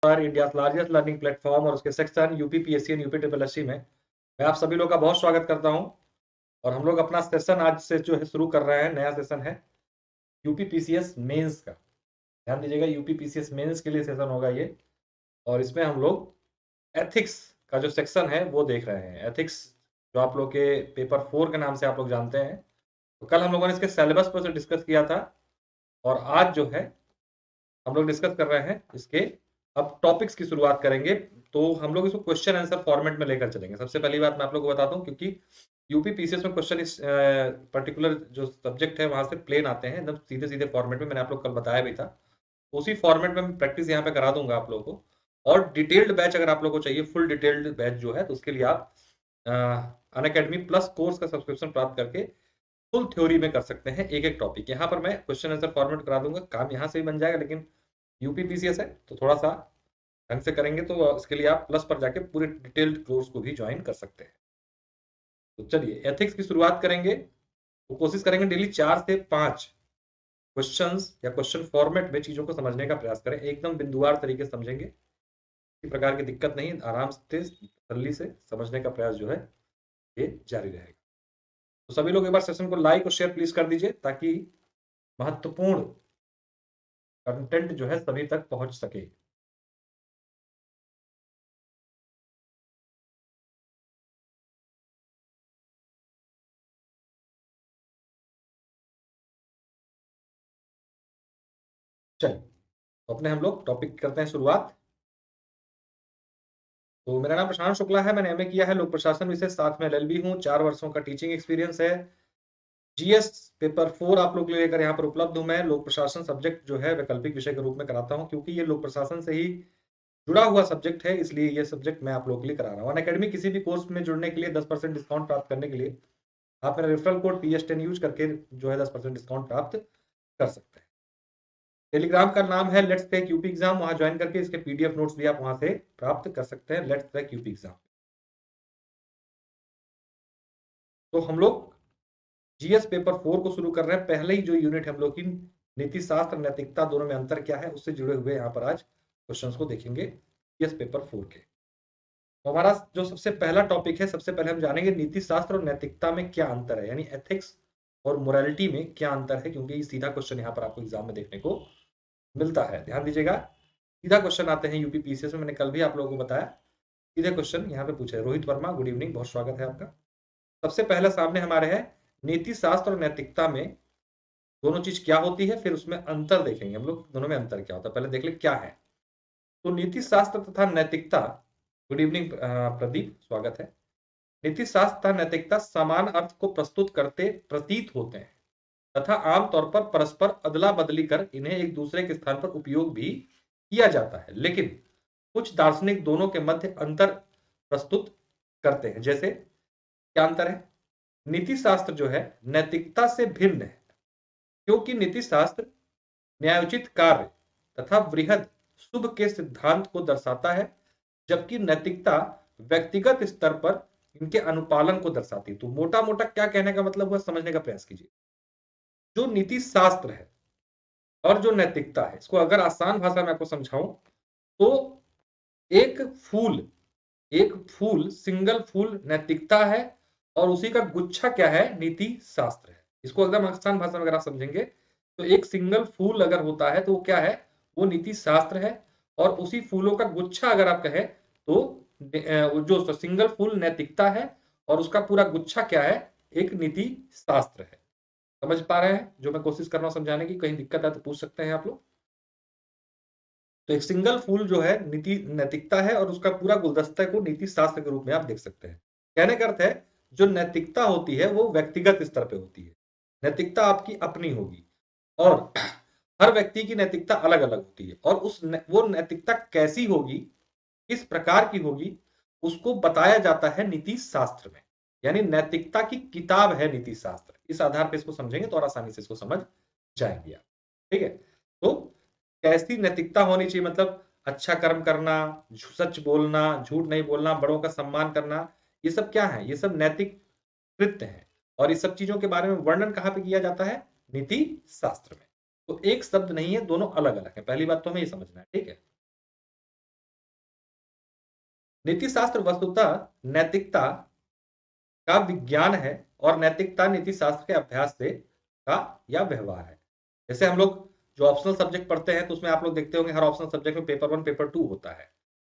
India largest learning platform और उसके section UPPSC and UP triple SC में मैं आप सभी लोग का बहुत स्वागत करता हूं। और हम लोग अपना सेशन आज से जो है शुरू कर रहे हैं। नया सेशन है यूपीपीसीएस मेंस का। ध्यान दीजिएगा, यूपीपीसीएस मेंस के लिए सेशन होगा ये। और इसमें हम लोग एथिक्स का जो सेक्शन है वो देख रहे हैं। एथिक्स जो आप लोग के पेपर 4 के नाम से आप लोग जानते हैं। तो कल हम लोगों ने इसके सिलेबस पर से डिस्कस किया था और आज जो है हम लोग डिस्कस कर रहे हैं इसके अब टॉपिक्स की शुरुआत करेंगे। तो हम लोग इसको क्वेश्चन आंसर फॉर्मेट में लेकर चलेंगे। सबसे पहली बात मैं आप लोग को बताता हूँ, क्योंकि यूपीपीसीएस में क्वेश्चन इस पर्टिकुलर जो सब्जेक्ट है वहां से प्लेन आते हैं एकदम सीधे सीधे फॉर्मेट में। मैंने आप लोग कल बताया भी था, उसी फॉर्मेट में मैं प्रैक्टिस यहाँ पे करा दूंगा आप लोगों को। और डिटेल्ड बैच अगर आप लोगों को चाहिए, फुल डिटेल्ड बैच जो है, तो उसके लिए आप अनअकैडमी प्लस कोर्स का सब्सक्रिप्शन प्राप्त करके फुल थ्योरी में कर सकते हैं एक एक टॉपिक। यहाँ पर मैं क्वेश्चन आंसर फॉर्मेट करा दूंगा, काम यहाँ से भी बन जाएगा। लेकिन यूपीपीसीएस है तो थोड़ा सा ढंग से करेंगे, तो इसके लिए आप प्लस पर जाके पूरे डिटेल्ड कोर्स को भी ज्वाइन कर सकते हैं। तो चलिए एथिक्स की शुरुआत करेंगे। तो कोशिश करेंगे डेली 4 से 5 क्वेश्चंस या क्वेश्चन फॉर्मेट में चीजों को समझने का प्रयास करें। एकदम बिंदुवार तरीके से समझेंगे, किसी प्रकार की दिक्कत नहीं, आराम से तसल्ली से समझने का प्रयास जो है ये जारी रहेगा। तो सभी लोग एक बार सेशन को लाइक और शेयर प्लीज कर दीजिए, ताकि महत्वपूर्ण कंटेंट जो है सभी तक पहुंच सके। चलिए तो अपने हम लोग टॉपिक करते हैं शुरुआत। तो मेरा नाम प्रशांत शुक्ला है, मैंने एमए किया है लोक प्रशासन विषय, साथ में एलएलबी हूँ, 4 वर्षों का टीचिंग एक्सपीरियंस है। जीएस पेपर 4 आप लोग लेकर यहाँ पर उपलब्ध हूँ। मैं लोक प्रशासन सब्जेक्ट जो है वैकल्पिक विषय के रूप में कराता हूँ, क्योंकि ये लोक प्रशासन से ही जुड़ा हुआ सब्जेक्ट है, इसलिए ये सब्जेक्ट मैं आप लोगों के लिए करा रहा हूँ। अनअकैडमी किसी भी कोर्स में जुड़ने के लिए 10% डिस्काउंट प्राप्त करने के लिए आप मेरा रेफरल कोड PS10 यूज करके जो है 10% डिस्काउंट प्राप्त कर सकते हैं। टेलीग्राम का नाम है लेट्स क्रैक यूपी एग्जाम, वहां ज्वाइन करके इसके पीडीएफ नोट्स भी आप वहां से प्राप्त कर सकते हैं। Let's crack UP exam. तो हम लोग जीएस पेपर 4 को शुरू कर रहे हैं। पहले ही जो यूनिट हम लोग की नीति शास्त्र नैतिकता, दोनों में अंतर क्या है, उससे जुड़े हुए यहाँ पर आज क्वेश्चंस को देखेंगे जीएस पेपर 4 के। तो हमारा जो सबसे पहला टॉपिक है, सबसे पहले हम जानेंगे नीति शास्त्र और नैतिकता में क्या अंतर है, यानी एथिक्स और मोरालिटी में क्या अंतर है, क्योंकि सीधा क्वेश्चन यहाँ पर आपको एग्जाम में देखने को मिलता है। ध्यान दीजिएगा, सीधा क्वेश्चन आते हैं यूपीपीसीएस में। मैंने कल भी आप लोगों को बताया, सीधे क्वेश्चन यहाँ पे पूछे। रोहित वर्मा, गुड इवनिंग, बहुत स्वागत है आपका। सबसे पहले सामने हमारे है नीति शास्त्र और नैतिकता में दोनों चीज क्या होती है, फिर उसमें अंतर देखेंगे हम लोग, दोनों में अंतर क्या होता है। पहले देख ले क्या है। तो नीति शास्त्र तथा नैतिकता, गुड इवनिंग प्रदीप, स्वागत है। नीति शास्त्र तथा नैतिकता समान अर्थ को प्रस्तुत करते प्रतीत होते हैं तथा आमतौर पर परस्पर अदला बदली कर इन्हें एक दूसरे के स्थान पर उपयोग भी किया जाता है, लेकिन कुछ दार्शनिक दोनों के मध्य अंतर प्रस्तुत करते हैं। जैसे क्या अंतर है? नीति शास्त्र जो है नैतिकता से भिन्न है, क्योंकि नीति शास्त्र न्यायोचित कार्य तथा वृहद शुभ के सिद्धांत को दर्शाता है, जबकि नैतिकता व्यक्तिगत स्तर पर इनके अनुपालन को दर्शाती है। तो मोटा मोटा क्या कहने का मतलब हुआ, समझने का प्रयास कीजिए। जो नीति शास्त्र है और जो नैतिकता है, इसको अगर आसान भाषा में आपको समझाऊं तो एक फूल, एक फूल, सिंगल फूल नैतिकता है और उसी का गुच्छा क्या है, नीति शास्त्र है। इसको एकदम आसान भाषा में अगर आप समझेंगे तो एक सिंगल फूल अगर होता है तो वो क्या है, वो नीति शास्त्र है। और उसी फूलों का गुच्छा अगर आप कहें तो जो सिंगल फूल नैतिकता है और उसका पूरा गुच्छा क्या है, एक नीति शास्त्र है। समझ पा रहे हैं जो मैं कोशिश कर रहा हूं समझाने की? कहीं दिक्कत है तो पूछ सकते हैं आप लोग। तो एक सिंगल फूल जो है नीति नैतिकता है और उसका पूरा गुलदस्ता को नीति शास्त्र के रूप में आप देख सकते हैं। कहने का अर्थ है जो नैतिकता होती है वो व्यक्तिगत स्तर पे होती है, नैतिकता आपकी अपनी होगी। और हर व्यक्ति की नैतिकता अलग अलग होती है, और वो नैतिकता कैसी होगी, किस प्रकार की होगी, उसको बताया जाता है नीति शास्त्र में। यानी नैतिकता की किताब है नीति शास्त्र। इस आधार पर इसको समझेंगे तो और आसानी से इसको समझ जाएंगे आप। ठीक है, तो कैसी नैतिकता होनी चाहिए, मतलब अच्छा कर्म करना, सच बोलना, झूठ नहीं बोलना, बड़ों का सम्मान करना, ये सब क्या है, ये सब नैतिक कृत्य है। और इस सब चीजों के बारे में वर्णन कहां पे किया जाता है, नीति शास्त्र में। तो एक शब्द नहीं है, दोनों अलग अलग है। पहली बात तो हमें ये समझना है, ठीक है। नीति शास्त्र वस्तुतः नैतिकता का विज्ञान है और नैतिकता नीति शास्त्र के अभ्यास से का या व्यवहार है। जैसे हम लोग जो ऑप्शनल सब्जेक्ट पढ़ते हैं तो उसमें आप लोग देखते होंगे हर ऑप्शनल सब्जेक्ट में पेपर 1 पेपर 2 होता है।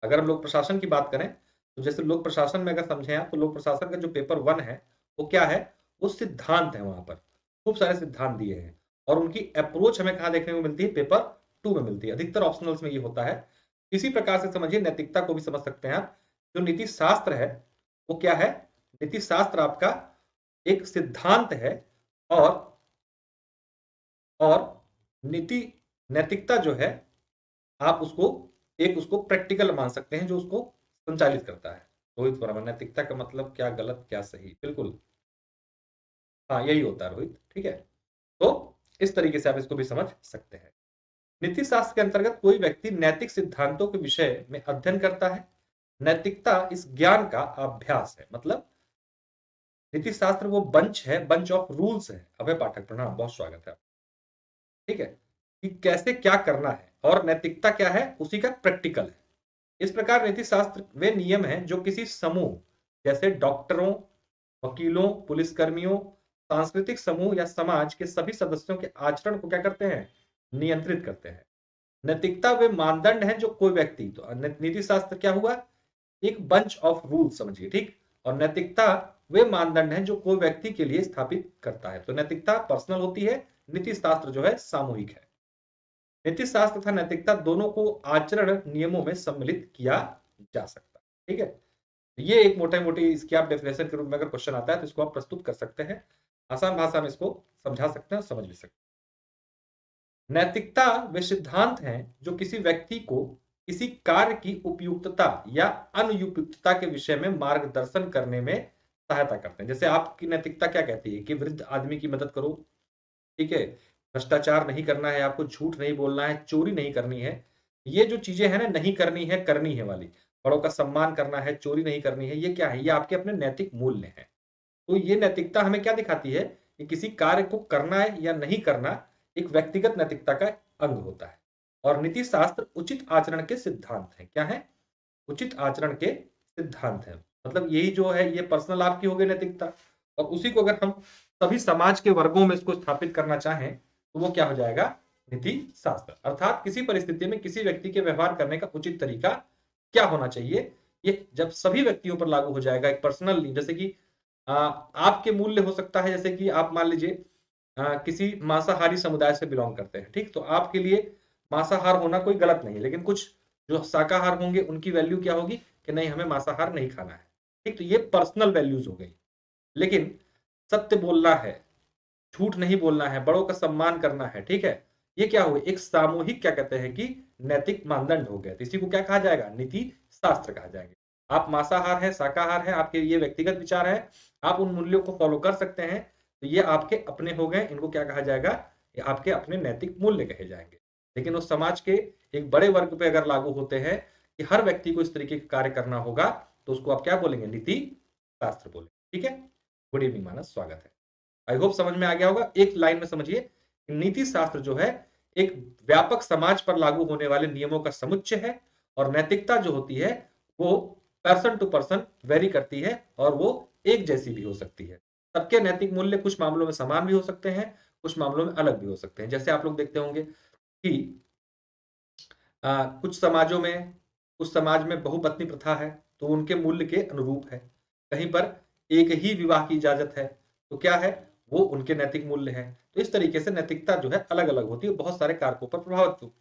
अगर हम लोग प्रशासन की बात करें तो जैसे लोक प्रशासन में अगर समझें आप तो लोक प्रशासन का जो पेपर 1 है वो क्या है, वो सिद्धांत है। वहां पर खूब सारे सिद्धांत दिए हैं और उनकी अप्रोच हमें कहाँ देखने को मिलती है, पेपर 2 में मिलती है। अधिकतर ऑप्शनल्स में ये होता है। इसी प्रकार से समझिए नैतिकता को भी समझ सकते हैं आप। जो नीति शास्त्र है वो क्या है, नीति शास्त्र आपका एक सिद्धांत है और नीति नैतिकता जो है आप उसको प्रैक्टिकल मान सकते हैं जो उसको संचालित करता है। रोहित वर्मा, नैतिकता का मतलब क्या गलत क्या सही, बिल्कुल हाँ यही होता है रोहित, ठीक है। तो इस तरीके से आप इसको भी समझ सकते हैं। नीति शास्त्र के अंतर्गत कोई व्यक्ति नैतिक सिद्धांतों के विषय में अध्ययन करता है। नैतिकता इस ज्ञान का अभ्यास है। मतलब नीति शास्त्र वो बंच है, बंच ऑफ रूल्स है। अभय पाठक प्रणाम, बहुत स्वागत है, ठीक है, कि कैसे क्या करना है और नैतिकता क्या है, उसी का प्रैक्टिकल है। इस प्रकार नीति शास्त्र वे नियम हैं जो किसी समूह जैसे डॉक्टरों, वकीलों, पुलिसकर्मियों, सांस्कृतिक समूह या समाज के सभी सदस्यों के आचरण को क्या करते हैं, नियंत्रित करते हैं। नैतिकता वे मानदंड हैं जो कोई व्यक्ति, तो नीति शास्त्र क्या हुआ, एक बंच ऑफ रूल्स समझिए, ठीक। और नैतिकता वे मानदंड हैं जो कोई व्यक्ति के लिए स्थापित करता है। तो नैतिकता पर्सनल होती है, नीति शास्त्र जो है सामूहिक है। नीति शास्त्र तथा नैतिकता दोनों को आचरण नियमों में सम्मिलित किया जा सकता है, ठीक है। ये एक मोटे मोटी इसकी आप डेफिनेशन के रूप में अगर क्वेश्चन आता है तो इसको आप प्रस्तुत कर सकते हैं, आसान भाषा में इसको समझा सकते हैं और समझ भी सकते हैं। नैतिकता वे सिद्धांत हैं जो किसी व्यक्ति को किसी कार्य की उपयुक्तता या अनुपयुक्तता के विषय में मार्गदर्शन करने में सहायता करते हैं। जैसे आपकी नैतिकता क्या कहती है कि वृद्ध आदमी की मदद करो, ठीक है, भ्रष्टाचार नहीं करना है, आपको झूठ नहीं बोलना है, चोरी नहीं करनी है। ये जो चीजें हैं ना, नहीं करनी है करनी है वाली, बड़ों का सम्मान करना है, चोरी नहीं करनी है, ये क्या है, ये आपके अपने नैतिक मूल्य हैं। तो ये नैतिकता हमें क्या दिखाती है कि किसी कार्य को करना है या नहीं करना एक व्यक्तिगत नैतिकता का अंग होता है। और नीति शास्त्र उचित आचरण के सिद्धांत है। क्या है, उचित आचरण के सिद्धांत है। मतलब यही जो है ये पर्सनल आपकी हो गई नैतिकता, और उसी को अगर हम सभी समाज के वर्गों में इसको स्थापित करना चाहें तो वो क्या हो जाएगा, नीति शास्त्र। अर्थात किसी परिस्थिति में किसी व्यक्ति के व्यवहार करने का उचित तरीका क्या होना चाहिए, ये जब सभी व्यक्तियों पर लागू हो जाएगा। एक पर्सनल, जैसे कि आपके मूल्य हो सकता है, जैसे कि आप मान लीजिए किसी मांसाहारी समुदाय से बिलोंग करते हैं, ठीक, तो आपके लिए मांसाहार होना कोई गलत नहीं है। लेकिन कुछ जो शाकाहार होंगे उनकी वैल्यू क्या होगी कि नहीं, हमें मांसाहार नहीं खाना है, ठीक। तो ये पर्सनल वैल्यूज हो गई। लेकिन सत्य बोलना है, झूठ नहीं बोलना है, बड़ों का सम्मान करना है, ठीक है, ये क्या हो, एक सामूहिक क्या कहते हैं कि नैतिक मानदंड हो गया। तो इसी को क्या कहा जाएगा, नीति शास्त्र कहा जाएगा। आप मांसाहार है, शाकाहार है, आपके ये व्यक्तिगत विचार है, आप उन मूल्यों को फॉलो कर सकते हैं, तो ये आपके अपने हो गए। इनको क्या कहा जाएगा, ये आपके अपने नैतिक मूल्य कहे जाएंगे। लेकिन उस समाज के एक बड़े वर्ग पे अगर लागू होते हैं कि हर व्यक्ति को इस तरीके का कार्य करना होगा, तो उसको आप क्या बोलेंगे, नीति शास्त्र बोलेंगे, ठीक है। गुड इवनिंग मानस, स्वागत है। आई होप समझ में आ गया होगा। एक लाइन में समझिए, नीति शास्त्र जो है एक व्यापक समाज पर लागू होने वाले नियमों का समुच्चय है, और नैतिकता जो होती है वो पर्सन टू पर्सन वेरी करती है, और वो एक जैसी भी हो सकती है। सबके नैतिक मूल्य कुछ मामलों में समान भी हो सकते हैं, कुछ मामलों में अलग भी हो सकते हैं। जैसे आप लोग देखते होंगे कि कुछ समाज में बहुपत्नी प्रथा है, तो उनके मूल्य के अनुरूप है। कहीं पर एक ही विवाह की इजाजत है, तो क्या है, वो उनके नैतिक मूल्य है। तो इस तरीके से नैतिकता जो है अलग अलग होती है, बहुत सारे कारकों पर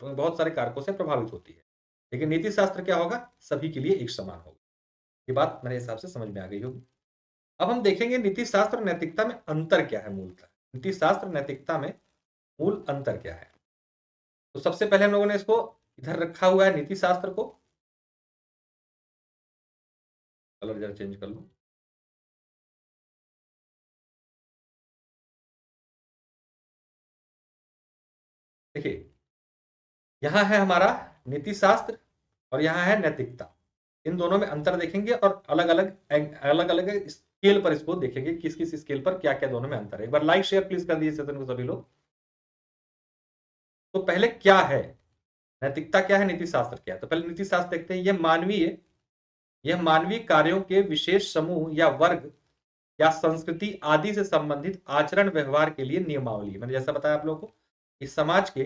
बहुत सारे कारकों से प्रभावित होती है। लेकिन नीति शास्त्र क्या होगा, सभी के लिए एक समान होगा। ये बात मेरे हिसाब से समझ में आ गई होगी। अब हम देखेंगे नीति शास्त्र और नैतिकता में अंतर क्या है मूलतः। नीति शास्त्र नैतिकता में मूल अंतर क्या है, तो सबसे पहले हम लोगों ने इसको इधर रखा हुआ है, नीति शास्त्र को, कलर जरा चेंज कर लो। देखिए, यहां है हमारा नीति शास्त्र और यहां है नैतिकता। इन दोनों में अंतर देखेंगे और अलग अलग स्केल पर इसको देखेंगे, किस किस स्केल पर क्या क्या दोनों में अंतर है। एक बार लाइक शेयर प्लीज कर दीजिए सेशन को सभी लोग। तो पहले क्या है नैतिकता, क्या है नीति शास्त्र क्या है, तो पहले नीति शास्त्र देखते हैं। यह मानवीय यह मानवीय कार्यों के विशेष समूह या वर्ग या संस्कृति आदि से संबंधित आचरण व्यवहार के लिए नियमावली। मैंने जैसा बताया आप लोगों को, इस समाज के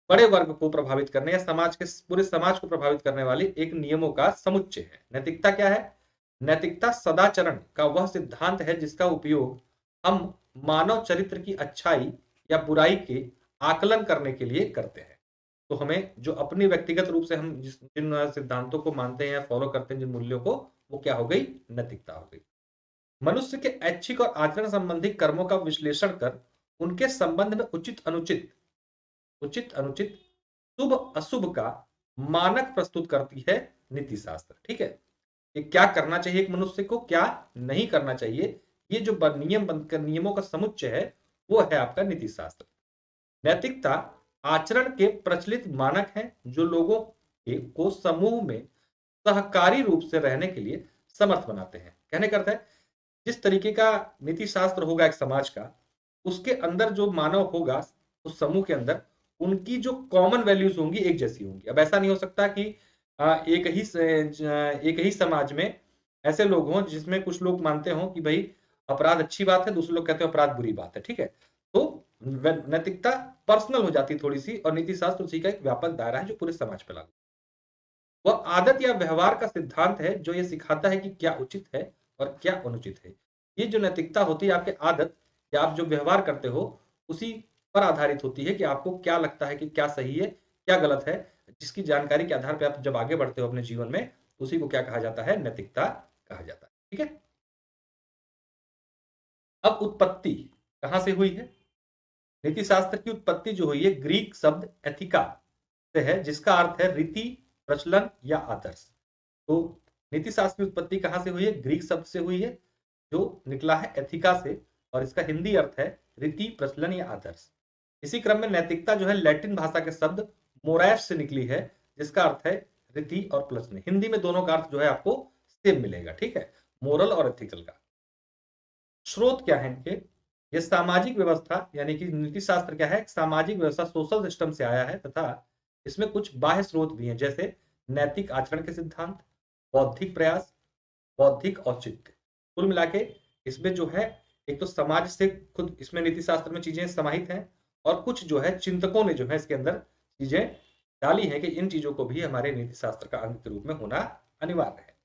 बड़े वर्ग को प्रभावित करने या समाज के पूरे समाज को प्रभावित करने वाली एक नियमों का समुच्चय है। नैतिकता क्या है? नैतिकता सदाचरण का वह सिद्धांत है जिसका उपयोग हम मानव चरित्र की अच्छाई या बुराई के आकलन करने के लिए करते हैं। तो हमें जो अपनी व्यक्तिगत रूप से हम जिन सिद्धांतों को मानते हैं या फॉलो करते हैं, जिन मूल्यों को, वो क्या हो गई? नैतिकता हो गई। मनुष्य के ऐच्छिक और आचरण संबंधी कर्मों का विश्लेषण कर उनके संबंध में उचित अनुचित शुभ अशुभ का मानक प्रस्तुत करती है नीति शास्त्र। ठीक है, कि क्या करना चाहिए एक मनुष्य को, क्या नहीं करना चाहिए, ये जो नियम बनकर नियमों का समुच्चय है वो है आपका नीति शास्त्र। नैतिकता आचरण के प्रचलित मानक हैं जो लोगों को समूह में सहकारी रूप से रहने के लिए समर्थ बनाते हैं। कहने का अर्थ है, जिस तरीके का नीति शास्त्र होगा एक समाज का, उसके अंदर जो मानव होगा उस समूह के अंदर, उनकी जो कॉमन वैल्यूज होंगी एक जैसी होंगी। अब ऐसा नहीं हो सकता कि एक ही समाज में ऐसे लोग हों जिसमें कुछ लोग मानते हों कि भाई अपराध अच्छी बात है, दूसरे लोग कहते हैं अपराध बुरी बात है। ठीक है, तो नैतिकता पर्सनल हो जाती थोड़ी सी, और नीति शास्त्र उसी का एक व्यापक दायरा है जो पूरे समाज पे लागू। वह आदत या व्यवहार का सिद्धांत है जो ये सिखाता है कि क्या उचित है और क्या अनुचित है। ये जो नैतिकता होती है आपके आदत या आप जो व्यवहार करते हो उसी पर आधारित होती है कि आपको क्या लगता है कि क्या सही है क्या गलत है, जिसकी जानकारी के आधार पर आप जब आगे बढ़ते हो अपने जीवन में, उसी को क्या कहा जाता है? नैतिकता कहा जाता है। ठीक है, अब उत्पत्ति कहां से हुई है? नीति शास्त्र की उत्पत्ति जो हुई है ग्रीक शब्द एथिका से है, जिसका अर्थ है रीति, प्रचलन या आदर्श। तो नीति शास्त्र की उत्पत्ति कहां से हुई है? ग्रीक शब्द से हुई है जो निकला है एथिका से, और इसका हिंदी अर्थ है रीति, प्रचलन या आदर्श। इसी क्रम में नैतिकता जो है लैटिन भाषा के शब्द मोरैस से निकली है, जिसका अर्थ है रीति और प्रचलन। हिंदी में दोनों का अर्थ जो है आपको सेम मिलेगा। ठीक है, मोरल और एथिकल का। स्रोत क्या है इनके? ये सामाजिक व्यवस्था, यानी कि नीति शास्त्र क्या है? सामाजिक व्यवस्था, सोशल सिस्टम से आया है, तथा इसमें कुछ बाह्य स्रोत भी हैं, जैसे नैतिक आचरण के सिद्धांत, बौद्धिक प्रयास, बौद्धिक औचित्य। कुल मिला के इसमें जो है एक तो समाज से खुद इसमें नीति शास्त्र में चीजें समाहित हैं, और कुछ जो है चिंतकों ने जो है इसके अंदर चीजें डाली है कि इन चीजों को भी हमारे नीति शास्त्र का अंग के रूप में होना अनिवार्य है।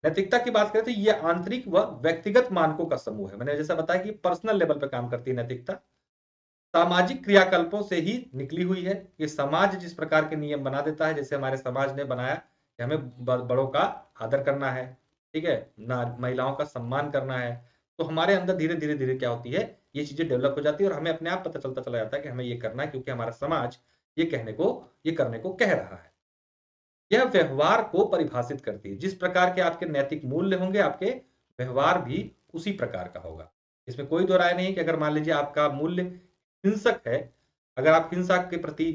नैतिकता की बात करें तो ये आंतरिक व व्यक्तिगत मानकों का समूह है। मैंने जैसा बताया कि पर्सनल लेवल पर काम करती है नैतिकता। सामाजिक क्रियाकल्पों से ही निकली हुई है। ये समाज जिस प्रकार के नियम बना देता है, जैसे हमारे समाज ने बनाया कि हमें बड़ों का आदर करना है, ठीक है, ना महिलाओं का सम्मान करना है, तो हमारे अंदर धीरे धीरे धीरे क्या होती है, ये चीजें डेवलप हो जाती है, और हमें अपने आप पता चलता चला जाता है कि हमें ये करना है, क्योंकि हमारा समाज ये करने को कह रहा है। यह व्यवहार को परिभाषित करती है। जिस प्रकार के आपके नैतिक मूल्य होंगे, आपके व्यवहार भी उसी प्रकार का होगा। इसमें कोई दो राय नहीं कि अगर मान लीजिए आपका मूल्य हिंसक है, अगर आप हिंसा के प्रति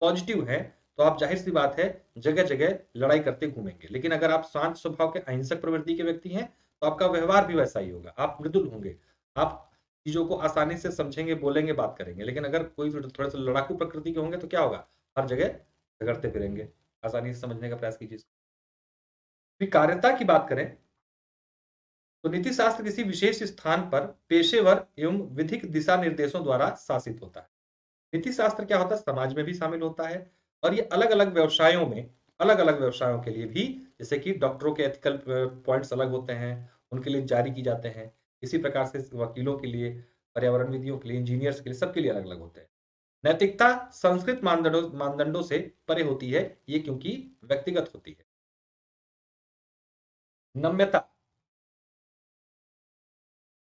पॉजिटिव हैं, तो आप जाहिर सी बात है जगह जगह लड़ाई करते घूमेंगे। लेकिन अगर आप शांत स्वभाव के अहिंसक प्रवृत्ति के व्यक्ति हैं, तो आपका व्यवहार भी वैसा ही होगा। आप मृदुल होंगे, आप चीजों को आसानी से समझेंगे, बोलेंगे, बात करेंगे। लेकिन अगर कोई थोड़े से लड़ाकू प्रकृति के होंगे तो क्या होगा? हर जगह झगड़ते फिरेंगे। आसानी से समझने का प्रयास कीजिए। स्वीकार्यता की बात करें तो नीति शास्त्र किसी विशेष स्थान पर पेशेवर एवं विधिक दिशा निर्देशों द्वारा शासित होता है। नीति शास्त्र क्या होता है? समाज में भी शामिल होता है, और ये अलग अलग व्यवसायों के लिए भी, जैसे कि डॉक्टरों के एथिकल पॉइंट्स अलग होते हैं, उनके लिए जारी की जाते हैं। इसी प्रकार से वकीलों के लिए, पर्यावरण विधियों के लिए, इंजीनियर्स के लिए, सबके लिए अलग अलग होते हैं। नैतिकता संस्कृत मानदंडों से परे होती है, ये क्योंकि व्यक्तिगत होती है। नम्यता,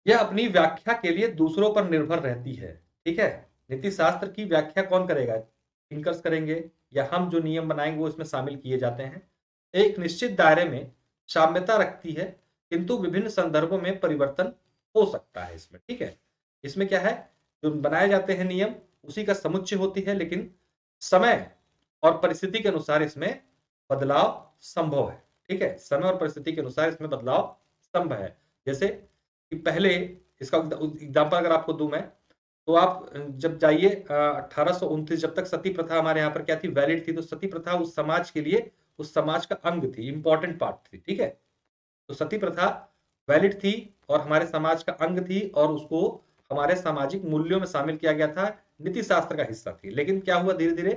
यह अपनी व्याख्या के लिए दूसरों पर निर्भर रहती है। ठीक है, नीति शास्त्र की व्याख्या कौन करेगा? थिंकर्स करेंगे, या हम जो नियम बनाएंगे वो इसमें शामिल किए जाते हैं। एक निश्चित दायरे में साम्यता रखती है, किंतु विभिन्न संदर्भों में परिवर्तन हो सकता है इसमें। ठीक है, इसमें क्या है, जो बनाए जाते हैं नियम उसी का समुच्चय होती है, लेकिन समय और परिस्थिति के अनुसार इसमें बदलाव संभव है। ठीक है, समय और परिस्थिति के अनुसार इसमें बदलाव संभव है। जैसे कि पहले, इसका एग्जाम्पल अगर आपको दूं मैं, तो आप जब जाइए 1829, जब तक सती प्रथा हमारे यहाँ पर क्या थी, वैलिड थी, तो सती प्रथा उस समाज के लिए उस समाज का अंग थी, इंपॉर्टेंट पार्ट थी, ठीक है। तो सती प्रथा वैलिड थी और हमारे समाज का अंग थी और उसको हमारे सामाजिक मूल्यों में शामिल किया गया था, नीति शास्त्र का हिस्सा थी। लेकिन क्या हुआ, धीरे धीरे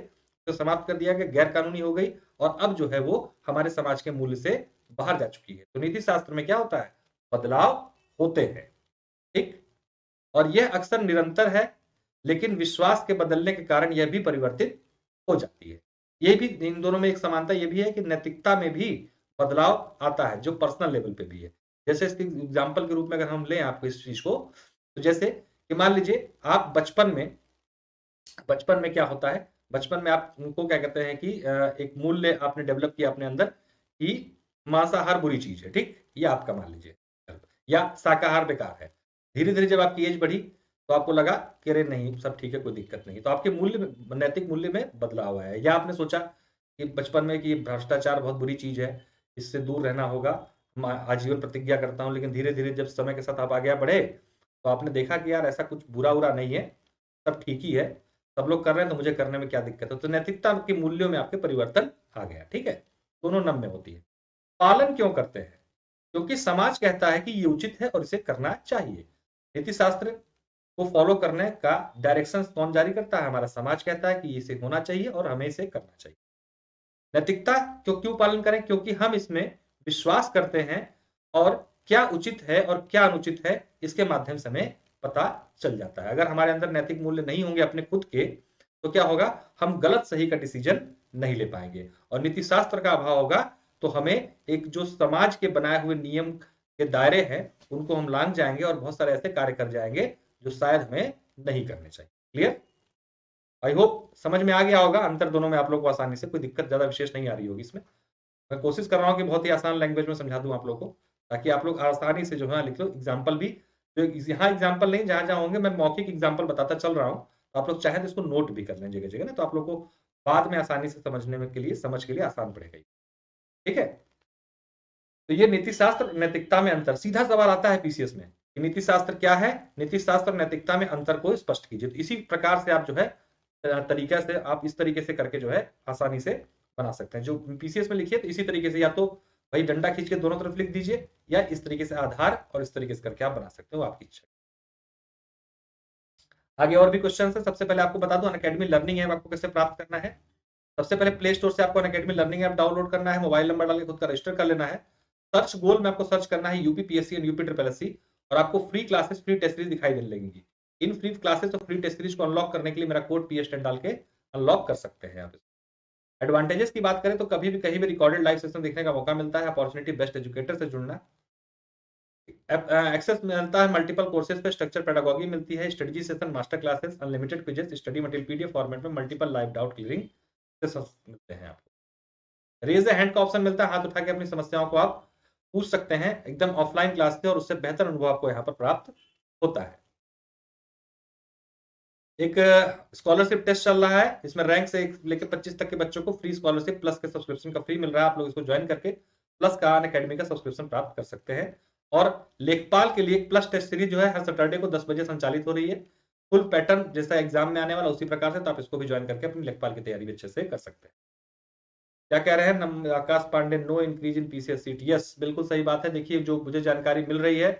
तो समाप्त कर दिया गया, गैर कानूनी हो गई और अब जो है वो हमारे समाज के मूल्य से बाहर जा चुकी है। तो नीति शास्त्र में क्या होता है, बदलाव होते हैं, ठीक। और यह अक्सर निरंतर है, लेकिन विश्वास के बदलने के कारण यह भी परिवर्तित हो जाती है। ये भी, इन दोनों में एक समानता ये भी है कि नैतिकता में भी बदलाव आता है, जो पर्सनल लेवल पे भी है। जैसे इसके एग्जाम्पल के रूप में अगर हम लें आपको इस चीज को, तो जैसे कि मान लीजिए आप बचपन में क्या होता है, बचपन में आप उनको क्या कहते हैं कि एक मूल्य आपने डेवलप किया अपने अंदर कि मांसाहार बुरी चीज है, ठीक, ये आपका मान लीजिए, या शाकाहार बेकार है। धीरे धीरे जब आपकी एज बढ़ी तो आपको लगा कि अरे नहीं, सब ठीक है, कोई दिक्कत नहीं, तो आपके मूल्य में, नैतिक मूल्य में बदलाव आया। या आपने सोचा कि बचपन में कि भ्रष्टाचार बहुत बुरी चीज है, इससे दूर रहना होगा, मैं आजीवन प्रतिज्ञा करता हूं। लेकिन धीरे धीरे जब समय के साथ आप आगे बढ़े तो आपने देखा कि यार ऐसा कुछ बुरा उरा नहीं है, सब ठीक ही है, सब लोग कर रहे हैं तो मुझे करने में क्या दिक्कत है। तो नैतिकता के मूल्यों में आपके परिवर्तन आ गया, ठीक है। दोनों नम में होती है। पालन क्यों करते हैं, क्योंकि समाज कहता है कि ये उचित है और इसे करना चाहिए। नीति शास्त्र को फॉलो करने का डायरेक्शन कौन जारी करता है, हमारा समाज कहता है कि इसे होना चाहिए और हमें इसे करना चाहिए। नैतिकता क्यों पालन करें, क्योंकि हम इसमें विश्वास करते हैं और क्या उचित है और क्या अनुचित है इसके माध्यम से हमें पता चल जाता है। अगर हमारे अंदर नैतिक मूल्य नहीं होंगे अपने खुद के, तो क्या होगा, हम गलत सही का डिसीजन नहीं ले पाएंगे। और नीति शास्त्र का अभाव होगा तो हमें एक जो समाज के बनाए हुए नियम के दायरे हैं उनको हम लांघ जाएंगे और बहुत सारे ऐसे कार्य कर जाएंगे जो शायद हमें नहीं करने चाहिए। क्लियर? आई होप समझ में आ गया होगा अंतर दोनों में आप लोग को आसानी से, कोई दिक्कत ज्यादा विशेष नहीं आ रही होगी इसमें। मैं कोशिश कर रहा हूँ कि बहुत ही आसान लैंग्वेज में समझा दूं आप लोग को, ताकि आप लोग आसानी से जो है लिख लो। एग्जाम्पल भी, जो यहाँ एग्जाम्पल नहीं, जहां जहां होंगे मैं मौखिक एग्जाम्पल बताता चल रहा हूँ, तो आप लोग चाहे तो इसको नोट भी कर लें जगह जगह ना, तो आप लोग को बाद में आसानी से समझने में के लिए, समझ के लिए आसान पड़ेगा, ठीक है। तो ये नीति शास्त्र नैतिकता में अंतर, सीधा सवाल आता है पीसीएस में कि नीति शास्त्र क्या है, नीति शास्त्र और नैतिकता में अंतर को स्पष्ट कीजिए। तो इसी प्रकार से आप जो है तरीका से आप इस तरीके से करके जो है आसानी से बना सकते हैं। जो पीसीएस में लिखिए तो इसी तरीके से, या तो भाई डंडा खींच के दोनों तरफ लिख दीजिए, या इस तरीके से आधार और इस तरीके से करके आप बना सकते हो, आपकी इच्छा। आगे और भी क्वेश्चन है। सबसे पहले आपको बता दूं अनअकैडमी लर्निंग ऐप आपको कैसे प्राप्त करना है। सबसे पहले प्ले स्टोर से आपको अनअकैडमी लर्निंग ऐप डाउनलोड करना है, मोबाइल नंबर डाल के खुद का रजिस्टर कर लेना है। सर्च गोल में आपको सर्च करना है UP PSC and UP triple SC, और आपको free classes, free test series दिखाई देने लगेंगी। इन फ्री क्लासेस और फ्री टेस्ट सीरीज को अनलॉक करने के लिए मेरा कोड PS10 डाल के अनलॉक कर सकते हैं आप। एडवांटेजेस की बात करें तो कभी भी कहीं भी रिकॉर्डेड लाइव सेशन देखने का मौका मिलता है, अपॉर्चुनिटी बेस्ट एजुकेटर से जुड़ना, एक्सेस मिलता है मल्टीपल कोर्सेज पे, स्ट्रक्चर पेडागोगी मिलती है, strategy session, master classes, unlimited quizzes, study material PDF format में, मल्टीपल लाइव डाउट क्लियरिंग मिलते हैं आपको। रेज ए हैंड का ऑप्शन मिलता है, हाथ उठा के अपनी समस्याओं को आप पूछ सकते हैं, एकदम ऑफलाइन क्लास थे और उससे बेहतर अनुभव आपको यहाँ पर प्राप्त होता है। एक स्कॉलरशिप टेस्ट चल रहा है, इसमें रैंक से लेकर 25 तक के बच्चों को फ्री स्कॉलरशिप प्लस के सब्सक्रिप्शन का फ्री मिल रहा है। आप लोग इसको ज्वाइन करके प्लस का अनअकैडमी का सब्सक्रिप्शन प्राप्त कर सकते हैं। और लेखपाल के लिए प्लस टेस्ट सीरीज जो है हर सैटरडे को 10 बजे संचालित हो रही है, फुल पैटर्न जैसा एग्जाम में आने वाला उसी प्रकार से, तो आप इसको भी ज्वाइन करके अपनी लेखपाल की तैयारी भी अच्छे से कर सकते हैं। क्या कह रहे हैं Akash Pandey, no increase in PCS seat. Yes, बिल्कुल सही बात है। देखिए जो मुझे जानकारी मिल रही है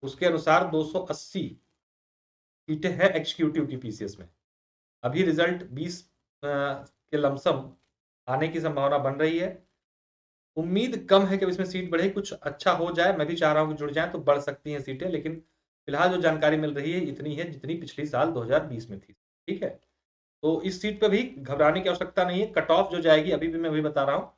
उसके अनुसार 280 सीटें हैं एग्जीक्यूटिव की पीसीएस में। अभी रिजल्ट 20 के लमसम आने की संभावना बन रही है। उम्मीद कम है कि इसमें सीट बढ़े, कुछ अच्छा हो जाए, मैं भी चाह रहा हूं कि जुड़ जाए तो बढ़ सकती हैं सीटें, लेकिन फिलहाल जो जानकारी मिल रही है इतनी है जितनी पिछली साल 2020 में थी, ठीक है। तो इस सीट पर भी घबराने की आवश्यकता नहीं है। कट ऑफ जो जाएगी, अभी भी मैं वही बता रहा हूँ,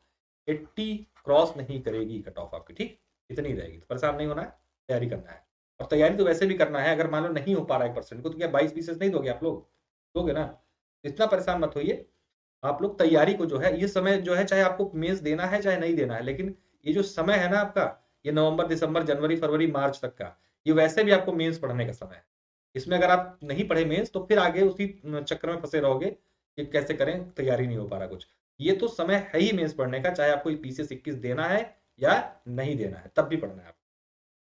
80 क्रॉस नहीं करेगी कट ऑफ आपकी, ठीक, इतनी रहेगी। तो परेशान नहीं होना है, तैयारी करना है। और तैयारी तो वैसे भी करना है, अगर मान लो नहीं हो पा रहा है 1% को, तो क्या 22 पीसेस नहीं दोगे आप लोग, दोगे ना। इतना परेशान मत होइए, आप लोग तैयारी को जो है, ये समय जो है, चाहे आपको मेंस देना है चाहे नहीं देना है, लेकिन ये जो समय है ना आपका, ये नवंबर दिसंबर जनवरी फरवरी मार्च तक का, ये वैसे भी आपको मेंस पढ़ने का समय है। इसमें अगर आप नहीं पढ़े मेंस तो फिर आगे उसी चक्कर में फंसे रहोगे कि कैसे करें, तैयारी नहीं हो पा रहा कुछ। ये तो समय है ही मेंस पढ़ने का, चाहे आपको पीसीएस 21 देना है या नहीं देना है, तब भी पढ़ना है।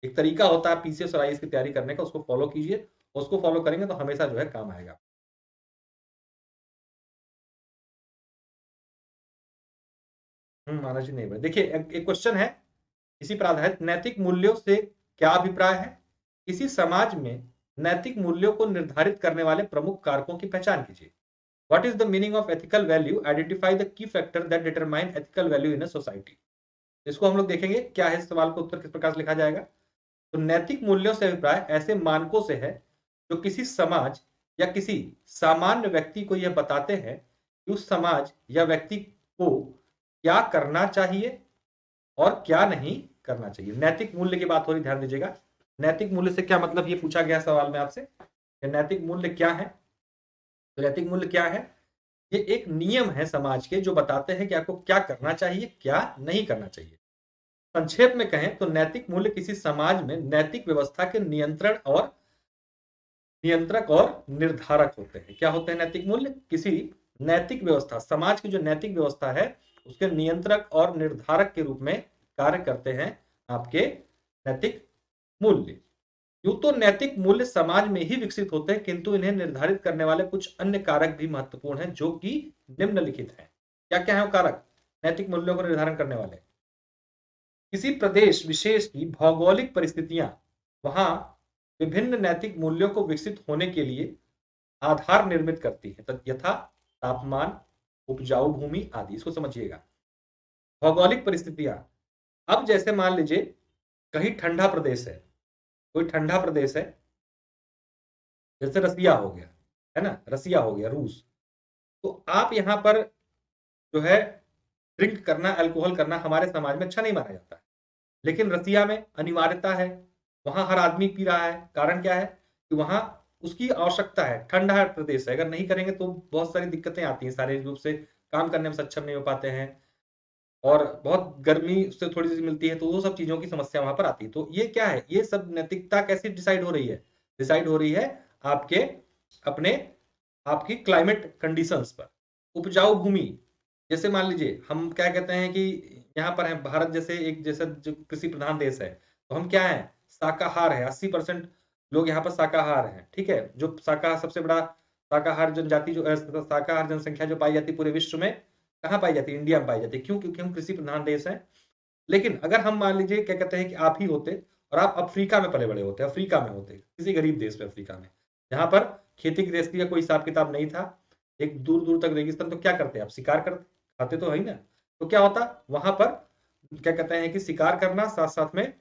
एक तरीका होता है पीसीएस और आईएएस की तैयारी करने का, उसको फॉलो कीजिए, उसको फॉलो करेंगे तो हमेशा जो है काम आएगा। मानव जी नहीं बने। देखिए एक क्वेश्चन है इसी पर आधारित, नैतिक मूल्यों से क्या अभिप्राय है? किसी समाज में नैतिक मूल्यों को निर्धारित करने वाले प्रमुख कारकों की पहचान कीजिए। What is the meaning of ethical value? Identify the key factor that determine ethical value in a society. इसको हम लोग देखेंगे क्या है, इस सवाल का उत्तर किस प्रकार से लिखा जाएगा। तो नैतिक मूल्यों से अभिप्राय ऐसे मानकों से है जो किसी समाज या किसी सामान्य व्यक्ति को यह बताते हैं कि उस समाज या व्यक्ति को क्या करना चाहिए और क्या नहीं करना चाहिए। नैतिक मूल्य की बात हो रही, ध्यान दीजिएगा। नैतिक मूल्य से क्या मतलब, ये पूछा गया सवाल में आपसे, नैतिक मूल्य क्या है। तो नैतिक मूल्य क्या है? ये एक नियम है समाज के जो बताते हैं कि आपको क्या करना चाहिए, क्या नहीं करना चाहिए। संक्षेप में कहें तो नैतिक मूल्य किसी समाज में नैतिक व्यवस्था के नियंत्रक और निर्धारक होते हैं। क्या होते हैं नैतिक मूल्य? किसी नैतिक व्यवस्था, समाज की जो नैतिक व्यवस्था है उसके नियंत्रक और निर्धारक के रूप में कार्य करते हैं आपके नैतिक मूल्य। यूं तो नैतिक मूल्य समाज में ही विकसित होते हैं, किंतु इन्हें निर्धारित करने वाले कुछ अन्य कारक भी महत्वपूर्ण हैं जो कि निम्नलिखित हैं। क्या क्या है वो कारक नैतिक मूल्यों को निर्धारण करने वाले? किसी प्रदेश विशेष की भौगोलिक परिस्थितियां वहां विभिन्न नैतिक मूल्यों को विकसित होने के लिए आधार निर्मित करती है, यथा तापमान, उपजाऊ भूमि आदि। इसको समझिएगा, भौगोलिक परिस्थितियां। अब जैसे मान लीजिए कहीं ठंडा प्रदेश है, कोई ठंडा प्रदेश है, जैसे रसिया हो गया, है ना, रसिया हो गया, रूस। तो आप यहां पर जो है ड्रिंक करना, अल्कोहल करना हमारे समाज में अच्छा नहीं माना जाता है, लेकिन रसिया में अनिवार्यता है, वहां हर आदमी पी रहा है। कारण क्या है कि वहां उसकी आवश्यकता है, ठंडा प्रदेश है, अगर नहीं करेंगे तो बहुत सारी दिक्कतें आती हैं, शारीरिक रूप से काम करने में सक्षम नहीं हो पाते हैं और बहुत गर्मी उससे थोड़ी सी मिलती है, तो वो सब चीजों की समस्या वहां पर आती है। तो ये क्या है, ये सब नैतिकता कैसे डिसाइड हो रही है? डिसाइड हो रही है आपके अपने आपकी क्लाइमेट कंडीशंस पर। उपजाऊ भूमि, जैसे मान लीजिए हम क्या कहते हैं कि यहाँ पर है भारत जैसे एक जैसा जो कृषि प्रधान देश है, तो हम क्या है, शाकाहार है, 80% लोग यहाँ पर शाकाहार हैं। ठीक है, जो शाकाहार सबसे बड़ा शाकाहार जनजाति जो शाकाहार जनसंख्या जो पाई जाती है पूरे विश्व में, कहाँ पाई जाती है? इंडिया में पाई जाती है। क्यों? क्योंकि हम कृषि प्रधान देश हैं। लेकिन अगर हम मान लीजिए क्या कहते हैं कि आप ही होते और आप अफ्रीका में पले बड़े होते, अफ्रीका में होते, किसी गरीब देश में, अफ्रीका में, जहां पर खेती गृहस्थी का कोई हिसाब किताब नहीं था, एक दूर दूर तक रेगिस्तान, तो क्या करते? आप शिकार करते, खाते तो है ही ना। तो क्या होता वहां पर, क्या कहते हैं कि शिकार करना साथ साथ में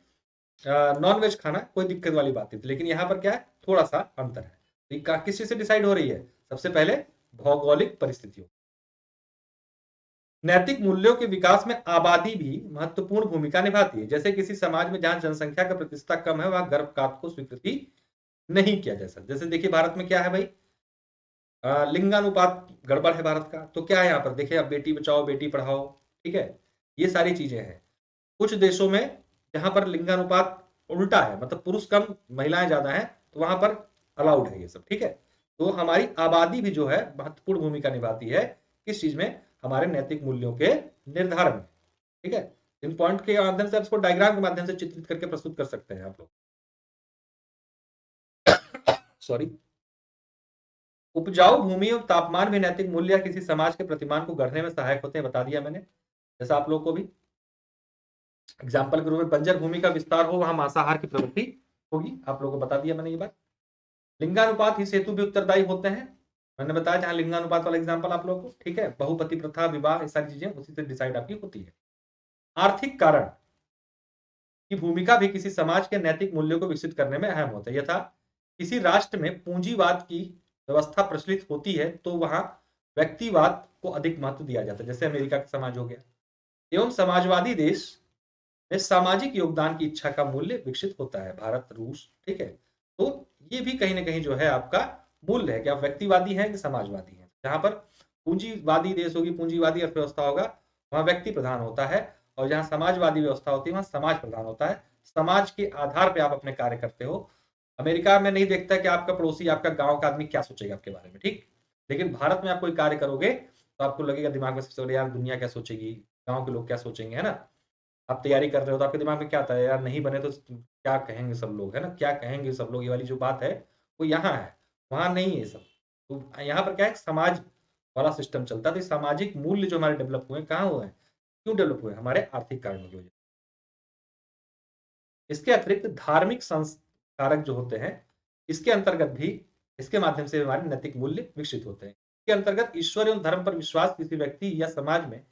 नॉन वेज खाना कोई दिक्कत वाली बात नहीं थी। लेकिन यहाँ पर क्या है, थोड़ा सा अंतर है। तो किस चीज से डिसाइड हो रही है? सबसे पहले भौगोलिक परिस्थितियों। नैतिक मूल्यों के विकास में आबादी भी महत्वपूर्ण भूमिका निभाती है। जैसे किसी समाज में जहां जनसंख्या का प्रतिशत कम है वहां गर्भपात को स्वीकृति नहीं किया जा सकता। जैसे देखिए भारत में क्या है भाई, लिंगानुपात गड़बड़ है भारत का। तो क्या है यहाँ पर देखिए, अब बेटी बचाओ बेटी पढ़ाओ, ठीक है, ये सारी चीजें हैं। कुछ देशों में जहां पर लिंगानुपात उल्टा है, मतलब पुरुष कम महिलाएं ज्यादा हैं, तो वहां पर अलाउड है ये सब। ठीक है, तो हमारी आबादी भी जो है महत्वपूर्ण भूमिका निभाती है किस चीज में? हमारे नैतिक मूल्यों के निर्धारण में। ठीक है, इन पॉइंट के माध्यम से आप इसको डायग्राम के माध्यम से चित्रित करके प्रस्तुत कर सकते हैं आप लोग। सॉरी। उपजाऊ भूमि और तापमान भी नैतिक मूल्य या किसी समाज के प्रतिमान को गढ़ने में सहायक होते हैं, बता दिया मैंने। जैसा आप लोग को भी एग्जाम्पल के रूप में बंजर भूमि का विस्तार हो वहां मांसाहार की प्रवृत्ति होगी, आप लोगों को बता दिया मैंने ये बात। लिंगानुपात ही सेतु भी उत्तरदायी होते हैं, मैंने बताया जहां लिंगानुपात वाला एग्जाम्पल आप लोगों को। ठीक है, बहुपति प्रथा, विवाह, ये सारी चीजें उसी से डिसाइड आपकी होती है। आर्थिक कारण की भूमिका भी किसी समाज के नैतिक मूल्यों को विकसित करने में अहम होता है। यथा किसी राष्ट्र में पूंजीवाद की व्यवस्था प्रचलित होती है तो वहां व्यक्तिवाद को अधिक महत्व दिया जाता है, जैसे अमेरिका का समाज हो गया। एवं समाजवादी देश में सामाजिक योगदान की इच्छा का मूल्य विकसित होता है, भारत, रूस। ठीक है, तो ये भी कहीं ना कहीं जो है आपका मूल्य है कि आप व्यक्तिवादी हैं कि समाजवादी हैं। जहां पर पूंजीवादी देश होगी, पूंजीवादी अर्थव्यवस्था होगा, वहां व्यक्ति प्रधान होता है, और जहां समाजवादी व्यवस्था होती है वहां समाज प्रधान होता है। समाज के आधार पर आप अपने कार्य करते हो। अमेरिका में नहीं देखता कि आपका पड़ोसी, आपका गांव का आदमी क्या सोचेगा आपके बारे में, ठीक। लेकिन भारत में आप कोई कार्य करोगे तो आपको लगेगा दिमाग में सबसे बड़े, यार दुनिया क्या सोचेगी, गांव के लोग क्या सोचेंगे, है ना। आप तैयारी कर रहे हो तो आपके दिमाग में क्या आता है, यार नहीं बने तो क्या कहेंगे सब लोग, है ना, क्या कहेंगे सब लोग, ये वाली जो बात है वो यहाँ है, वहां नहीं है सब। तो यहाँ पर क्या है, समाज वाला सिस्टम चलता है। तो सामाजिक मूल्य जो हमारे डेवलप हुए कहाँ हुए हैं, क्यों डेवलप हुए? हमारे आर्थिक कारणों की वजह। इसके अतिरिक्त धार्मिक संस्कारक जो होते हैं, इसके अंतर्गत भी, इसके माध्यम से हमारे नैतिक मूल्य विकसित होते हैं। इसके अंतर्गत ईश्वर एवं धर्म पर विश्वास किसी व्यक्ति या समाज में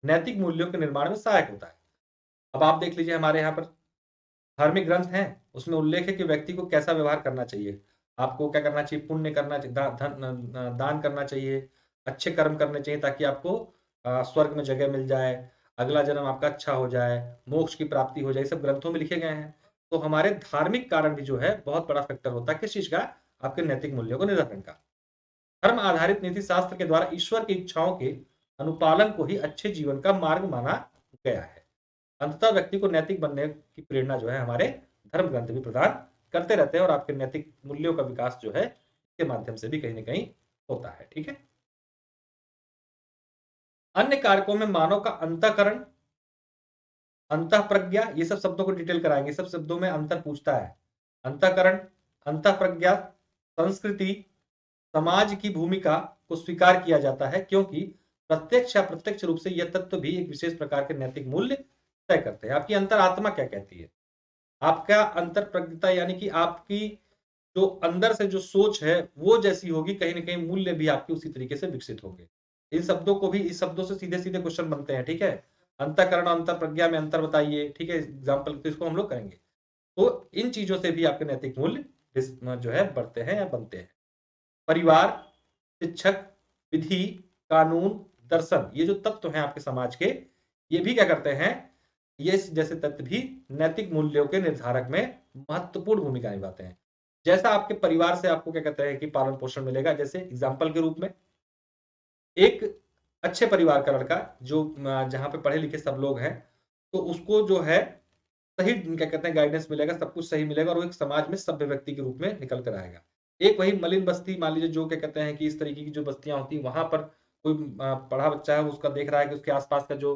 नैतिक मूल्यों के निर्माण में सहायक होता है। अब आप देख लीजिए, हमारे यहाँ पर धार्मिक ग्रंथ हैं, उसमें उल्लेख है कि व्यक्ति को कैसा व्यवहार करना चाहिए। आपको क्या करना चाहिए? पुण्य करना चाहिए, दान करना चाहिए, अच्छे कर्म करने चाहिए, ताकि आपको स्वर्ग में जगह मिल जाए, अगला जन्म आपका अच्छा हो जाए, मोक्ष की प्राप्ति हो जाए, सब ग्रंथों में लिखे गए हैं। तो हमारे धार्मिक कारण भी जो है बहुत बड़ा फैक्टर होता है किस चीज का? आपके नैतिक मूल्यों को निर्धारण का। धर्म आधारित नीति शास्त्र के द्वारा ईश्वर की इच्छाओं के अनुपालन को ही अच्छे जीवन का मार्ग माना गया है। अंततः व्यक्ति को नैतिक बनने की प्रेरणा जो है हमारे धर्म ग्रंथ भी प्रदान करते रहते हैं, और आपके नैतिक मूल्यों का विकास जो है इसके माध्यम से भी कहीं ना कहीं होता है। ठीक है। अन्य कारकों में मानव का अंतःकरण, अंतः प्रज्ञा, ये सब शब्दों को डिटेल कराएंगे। सब शब्दों में अंतर पूछता है। अंतःकरण, अंतः प्रज्ञा, संस्कृति, समाज की भूमिका को स्वीकार किया जाता है, क्योंकि प्रत्यक्ष या प्रत्यक्ष रूप से यह तत्व भी एक विशेष प्रकार के नैतिक मूल्य तय करते हैं। आपकी अंतरात्मा क्या कहती है? आपका अंतर प्रज्ञता यानी कि आपकी जो अंदर से जो सोच है वो जैसी होगी, कहीं ना कहीं मूल्य भी आपके उसी तरीके से विकसित होंगे। इन शब्दों को भी, इस शब्दों से सीधे सीधे क्वेश्चन बनते हैं। ठीक है। अंतःकरण और अंतर प्रज्ञा में अंतर बताइए। ठीक है, एग्जाम्पल तो इसको हम लोग करेंगे। तो इन चीजों से भी आपके नैतिक मूल्य जो है बढ़ते हैं या बनते हैं। परिवार, शिक्षक, विधि, कानून, दर्शन, ये जो तत्व हैं आपके समाज के, ये भी क्या करते हैं? ये जैसे तत्व भी नैतिक मूल्यों के निर्धारक में महत्वपूर्ण भूमिका निभाते हैं। जैसा आपके परिवार से आपको क्या कहते हैं कि पालन पोषण मिलेगा, जैसे एग्जाम्पल के रूप में एक अच्छे परिवार का लड़का जो जहां पे पढ़े लिखे सब लोग हैं, तो उसको जो है सही क्या कहते हैं गाइडेंस मिलेगा, सब कुछ सही मिलेगा, और वो एक समाज में सभ्य व्यक्ति के रूप में निकल कर आएगा। एक वही मलिन बस्ती, मान लीजिए, जो क्या कहते हैं कि इस तरीके की जो बस्तियां होती हैं, वहां पर कोई पढ़ा बच्चा है, उसका देख रहा है कि उसके आसपास का जो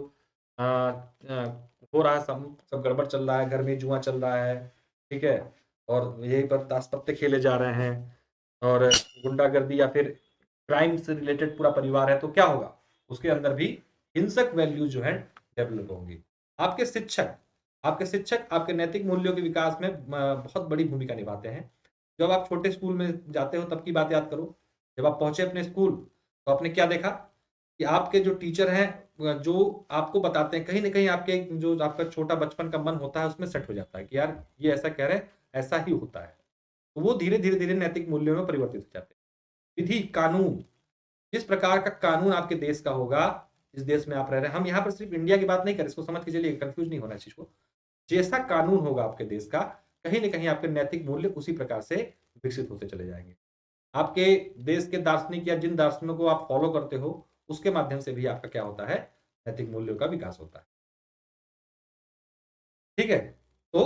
हो रहा है, सब सब गड़बड़ चल रहा है, घर में जुआ चल रहा है। ठीक है। और यही पर ताश पत्ते खेले जा रहे हैं, और गुंडागर्दी या फिर क्राइम से रिलेटेड पूरा परिवार है, तो क्या होगा? उसके अंदर भी हिंसक वैल्यू जो है डेवलप होंगी। आपके शिक्षक, आपके शिक्षक आपके नैतिक मूल्यों के विकास में बहुत बड़ी भूमिका निभाते हैं। जब आप छोटे स्कूल में जाते हो तब की बात याद करो। जब आप पहुंचे अपने स्कूल, तो आपने क्या देखा कि आपके जो टीचर हैं जो आपको बताते हैं, कहीं ना कहीं आपके जो आपका छोटा बचपन का मन होता है उसमें सेट हो जाता है कि यार ये ऐसा कह रहे हैं, ऐसा ही होता है। तो वो धीरे धीरे धीरे नैतिक मूल्यों में परिवर्तित हो जाते हैं। विधि, कानून, जिस प्रकार का कानून आपके देश का होगा, जिस देश में आप रह रहे हैं, हम यहाँ पर सिर्फ इंडिया की बात नहीं करें, इसको समझ के चलिए, कंफ्यूज नहीं होना चीज को। जैसा कानून होगा आपके देश का, कहीं ना कहीं आपके नैतिक मूल्य उसी प्रकार से विकसित होते चले जाएंगे। आपके देश के दार्शनिक या जिन दार्शनिकों को आप फॉलो करते हो, उसके माध्यम से भी आपका क्या होता है? नैतिक मूल्यों का विकास होता है। ठीक है। तो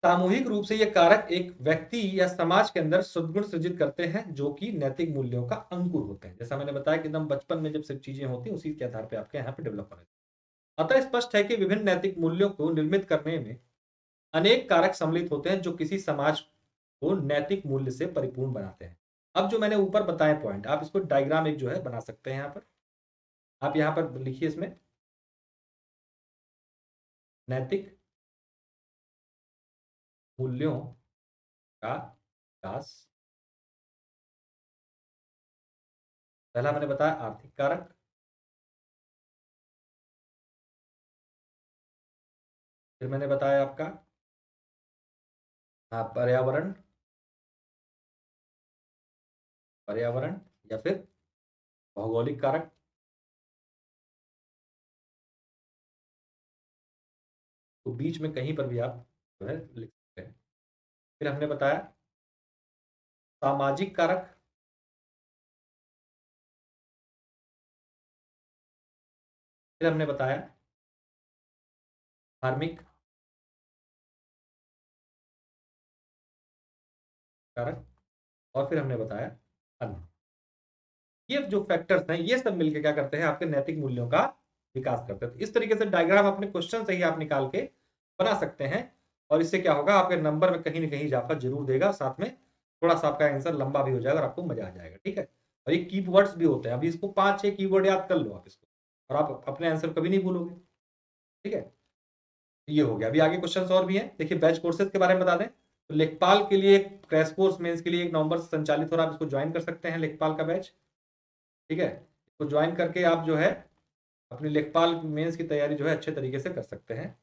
सामूहिक रूप से ये कारक एक व्यक्ति या समाज के अंदर सद्गुण सृजित करते हैं, जो कि नैतिक मूल्यों का अंकुर होते हैं। जैसा मैंने बताया कि एकदम बचपन में जब सब चीजें होती हैं, उसी के आधार पर आपके यहाँ पे डेवलप होने। अतः स्पष्ट है कि विभिन्न नैतिक मूल्यों को निर्मित करने में अनेक कारक सम्मिलित होते हैं, जो किसी समाज को नैतिक मूल्य से परिपूर्ण बनाते हैं। अब जो मैंने ऊपर बताए पॉइंट, आप इसको डायग्राम एक जो है बना सकते हैं। यहाँ पर आप यहाँ पर लिखिए, इसमें नैतिक मूल्यों का विकास। पहला मैंने बताया आर्थिक कारक, फिर मैंने बताया आपका पर्यावरण, पर्यावरण या फिर भौगोलिक कारक, तो बीच में कहीं पर भी आप जो है लिख सकते हैं। फिर हमने बताया सामाजिक कारक, फिर हमने बताया धार्मिक कारक, और फिर हमने बताया अन्य। ये जो फैक्टर्स हैं, ये सब मिलकर क्या करते हैं? आपके नैतिक मूल्यों का विकास करते हैं। तो इस तरीके से डायग्राम अपने क्वेश्चन से ही आप निकाल के बना सकते हैं, और इससे क्या होगा? आपके नंबर में कहीं ना कहीं इजाफा जरूर देगा, साथ में थोड़ा सा आपका आंसर लंबा भी हो जाएगा और आपको मजा आ जाएगा। ठीक है। और ये कीवर्ड्स भी होते हैं, अभी इसको 5-6 कीवर्ड याद कर लो आप इसको। और आप अपने आंसर कभी नहीं भूलोगे। ठीक है, ये हो गया। अभी आगे क्वेश्चंस और भी हैं। देखिए बैच कोर्सेज के बारे में बता दें तो लेखपाल के लिए क्रैश कोर्स मेंस के लिए 1 नवंबर से संचालित हो रहा है, आप इसको ज्वाइन कर सकते हैं, लेखपाल का बैच। ठीक है, इसको ज्वाइन करके आप जो है अपनी लेखपाल मेंस की तैयारी जो है अच्छे तरीके से कर सकते हैं।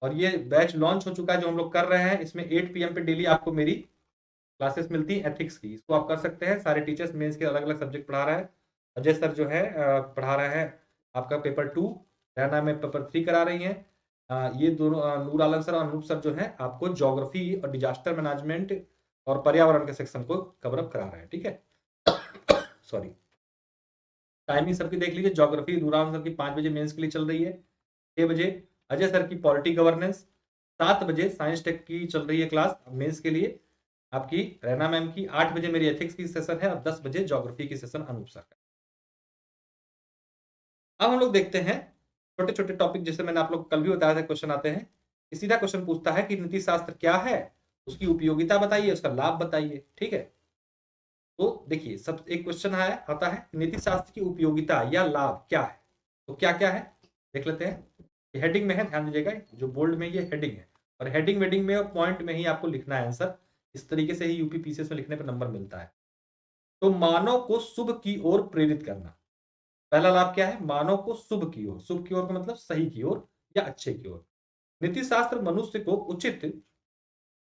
और ये बैच लॉन्च हो चुका है जो हम लोग कर रहे हैं, इसमें 8 PM पे डेली आपको मेरी क्लासेस मिलती हैं एथिक्स की, इसको आप कर सकते हैं। सारे टीचर्स मेंस के अलग अलग सब्जेक्ट पढ़ा रहा है। अजय सर जो है पढ़ा रहा है आपका पेपर 2, रैना में पेपर 3 करा रही हैं। ये दोनों नूर आलम सर और अनूप सर जो है आपको ज्योग्राफी और डिजास्टर मैनेजमेंट और पर्यावरण के सेक्शन को कवर अप करा रहे हैं। ठीक है सॉरी, टाइमिंग सबकी देख लीजिए। ज्योग्राफी नूर आलम सर की 5 बजे मेंस के लिए चल रही है, 6 बजे अजय सर की पॉलिटी गवर्नेंस, 7 बजे साइंस टेक की चल रही है क्लास मेंस के लिए आपकी रैना मैम की, 8 बजे मेरी एथिक्स की सेशन है और 10 बजे ज्योग्राफी की सेशन अनूप सर का। अब हम लोग देखते हैं छोटे छोटे टॉपिक, जैसे मैंने आप लोग कल भी बताया था क्वेश्चन आते हैं। सीधा क्वेश्चन पूछता है कि नीति शास्त्र क्या है, उसकी उपयोगिता बताइए, उसका लाभ बताइए। ठीक है, तो देखिए सब एक क्वेश्चन आया आता है नीति शास्त्र की उपयोगिता या लाभ क्या है, तो क्या क्या है देख लेते हैं। हेडिंग में है, ध्यान दीजिएगा, जो बोल्ड में ये हेडिंग है और हेडिंग वेडिंग में और पॉइंट में ही आपको लिखना है आंसर। इस तरीके से ही यूपी पीसीएस में लिखने पर नंबर मिलता है। तो मानव को शुभ की ओर प्रेरित करना, पहला लाभ क्या है, मानव को शुभ की ओर, शुभ की ओर का मतलब सही की ओर या अच्छे की ओर। नीति शास्त्र मनुष्य को उचित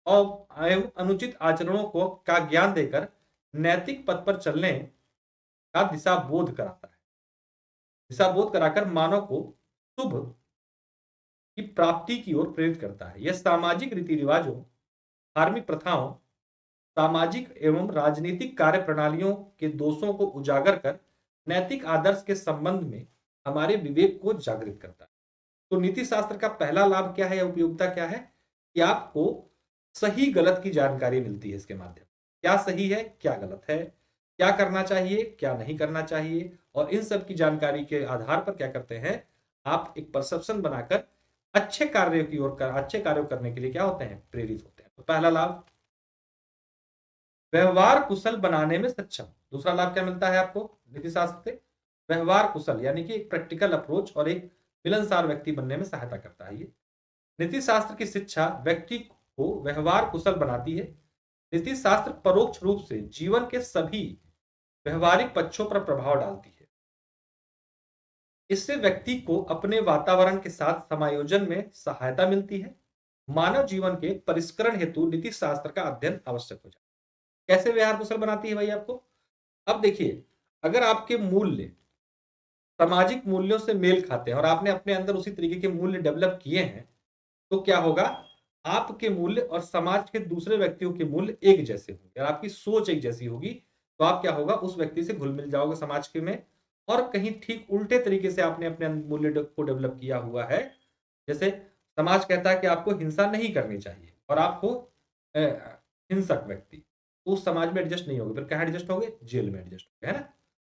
और एवं अनुचित आचरणों को का ज्ञान देकर नैतिक पथ पर चलने का दिशा बोध कराता है, दिशा बोध कराकर मानव को शुभ की प्राप्ति की ओर प्रेरित करता है। यह सामाजिक रीति रिवाजों, धार्मिक प्रथाओं, सामाजिक एवं राजनीतिक कार्य प्रणालियों के दोषों को उजागर कर नैतिक आदर्श के संबंध में हमारे विवेक को जागृत करता है। तो नीति शास्त्र का पहला लाभ क्या है या उपयोगिता क्या है कि आपको सही गलत की जानकारी मिलती है इसके माध्यम, क्या सही है क्या गलत है, क्या करना चाहिए क्या नहीं करना चाहिए, और इन सब की जानकारी के आधार पर क्या करते हैं आप एक परसेप्शन बनाकर अच्छे कार्यों की ओर अच्छे कार्यों करने के लिए क्या होते हैं, प्रेरित होते हैं। तो पहला लाभ व्यवहार कुशल बनाने में सक्षम। दूसरा लाभ क्या मिलता है आपको नीति शास्त्र से, व्यवहार कुशल यानी कि एक प्रैक्टिकल अप्रोच और एक मिलनसार व्यक्ति बनने में सहायता करता है। ये नीति शास्त्र की शिक्षा व्यक्ति को व्यवहार कुशल बनाती है। नीति शास्त्र परोक्ष रूप से जीवन के सभी व्यवहारिक पक्षों पर प्रभाव डालती है। इससे व्यक्ति को अपने वातावरण के साथ समायोजन में सहायता मिलती है। मानव जीवन के परिष्करण हेतु नीति शास्त्र का अध्ययन आवश्यक हो जाता है। कैसे व्यवहार कुशल बनाती है भाई आपको, अब देखिए अगर आपके मूल्य सामाजिक मूल्यों से मेल खाते हैं और आपने अपने अंदर उसी तरीके के मूल्य डेवलप किए हैं, तो क्या होगा, आपके मूल्य और समाज के दूसरे व्यक्तियों के मूल्य एक जैसे होंगे और आपकी सोच एक जैसी होगी, तो आप क्या होगा उस व्यक्ति से घुल मिल जाओगे समाज के में। और कहीं ठीक उल्टे तरीके से आपने अपने मूल्य को डेवलप किया हुआ है, जैसे समाज कहता है कि आपको हिंसा नहीं करनी चाहिए और आपको हिंसक व्यक्ति, उस समाज में एडजस्ट नहीं होगे, फिर कहाँ एडजस्ट होगे, जेल में एडजस्ट होगे, है ना।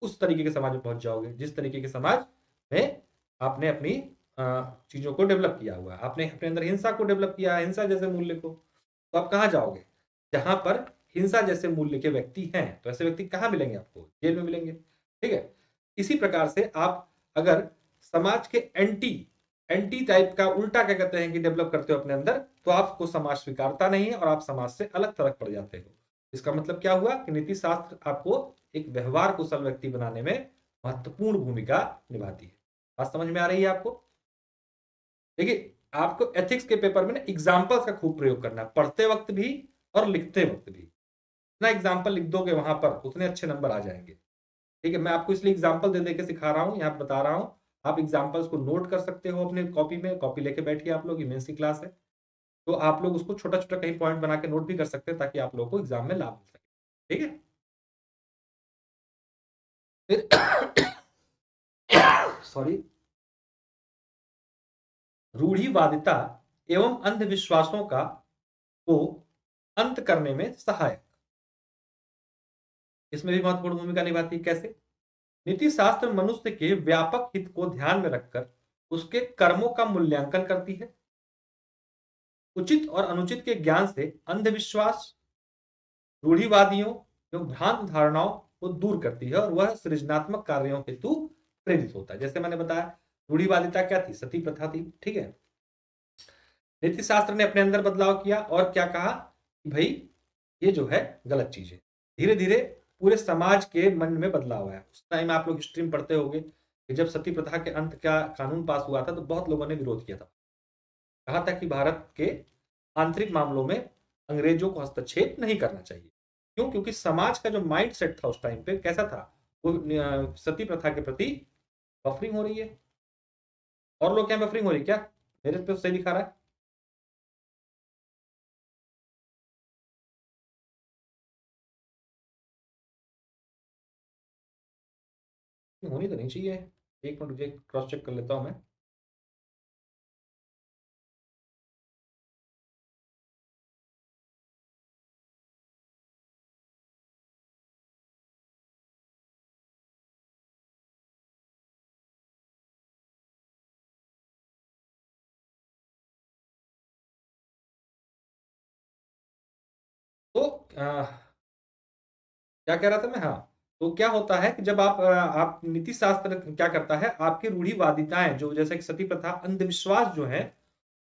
उस तरीके के समाज में पहुंच जाओगे जिस तरीके के समाज में आपने अपनी चीजों को डेवलप किया हुआ है, आपने अपने अंदर हिंसा को डेवलप किया है, हिंसा जैसे मूल्य को, तो आप कहाँ जाओगे, जहां पर हिंसा जैसे मूल्य के व्यक्ति हैं। तो ऐसे व्यक्ति कहाँ मिलेंगे आपको, जेल में मिलेंगे। ठीक है, इसी प्रकार से आप अगर समाज के एंटी एंटी टाइप का उल्टा क्या कहते हैं कि डेवलप करते हो अपने अंदर, तो आपको समाज स्वीकारता नहीं है और आप समाज से अलग थलग पड़ जाते हो। इसका मतलब क्या हुआ कि नीति शास्त्र आपको एक व्यवहार कुशल व्यक्ति बनाने में महत्वपूर्ण भूमिका निभाती है। बात समझ में आ रही है आपको। देखिए आपको एथिक्स के पेपर में ना एग्जाम्पल्स का खूब प्रयोग करना है, पढ़ते वक्त भी और लिखते वक्त भी। ना एग्जाम्पल लिख दोगे वहां पर उतने अच्छे नंबर आ जाएंगे। ठीक है, मैं आपको इसलिए एग्जाम्पल दे दे के सिखा रहा हूँ, यहाँ बता रहा हूँ, आप एग्जाम्पल्स को नोट कर सकते हो अपने कॉपी में, कॉपी लेके बैठिए, आप लोग मेंस की क्लास है तो आप लोग उसको छोटा छोटा कहीं पॉइंट बना के नोट भी कर सकते हैं ताकि आप लोगों को एग्जाम में लाभ मिल सके। ठीक है, फिर सॉरी, रूढ़िवादिता एवं अंधविश्वासों का को अंत करने में सहायक, इसमें भी महत्वपूर्ण भूमिका निभाती है। कैसे, नीति शास्त्र मनुष्य के व्यापक हित को ध्यान में रखकर उसके कर्मों का मूल्यांकन करती है। उचित और अनुचित के ज्ञान से अंधविश्वास, रूढ़िवादियों एवं भ्रांत धारणाओं को दूर करती है और वह सृजनात्मक कार्यों हेतु प्रेरित होता है। जैसे मैंने बताया रूढ़िवादिता क्या थी, सती प्रथा थी, ठीक है। नीति शास्त्र ने अपने अंदर बदलाव किया और क्या कहा कि भाई ये जो है गलत चीज है। धीरे धीरे पूरे समाज के मन में बदलाव आया। उस टाइम आप लोग हिस्ट्री में पढ़ते होंगे कि जब सती प्रथा के अंत का कानून पास हुआ था तो बहुत लोगों ने विरोध किया था। कहा था कि भारत के आंतरिक मामलों में अंग्रेजों को हस्तक्षेप नहीं करना चाहिए। क्यों? क्योंकि समाज का जो माइंड सेट था उस टाइम पे कैसा था, वो सती प्रथा के प्रति बफरिंग हो रही है। और लोग क्या बफरिंग हो रही है क्या? मेरे पे तो सही दिखा रहा है। होनी तो नहीं चाहिए। एक मिनट मुझे क्रॉस चेक कर लेता हूं मैं। तो क्या कह रहा था मैं, हाँ। तो क्या होता है कि जब आप नीति शास्त्र क्या करता है, आपकी रूढ़िवादिताएं जो जैसे कि सती प्रथा, अंधविश्वास जो है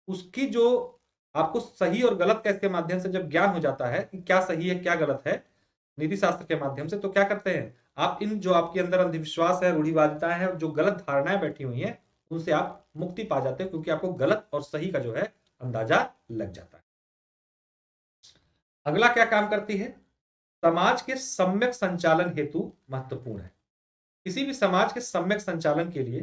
उसकी जो आपको सही और गलत का इसके माध्यम से जब ज्ञान हो जाता है कि क्या सही है क्या गलत है नीति शास्त्र के माध्यम से, तो क्या करते हैं आप, इन जो आपके अंदर अंधविश्वास है, रूढ़िवादिताएं हैं, जो गलत धारणाएं बैठी हुई हैं, उनसे आप मुक्ति पा जाते हैं, क्योंकि आपको गलत और सही का जो है अंदाजा लग जाता है। अगला क्या काम करती है, समाज के सम्यक संचालन हेतु महत्वपूर्ण है। किसी भी समाज के सम्यक संचालन के लिए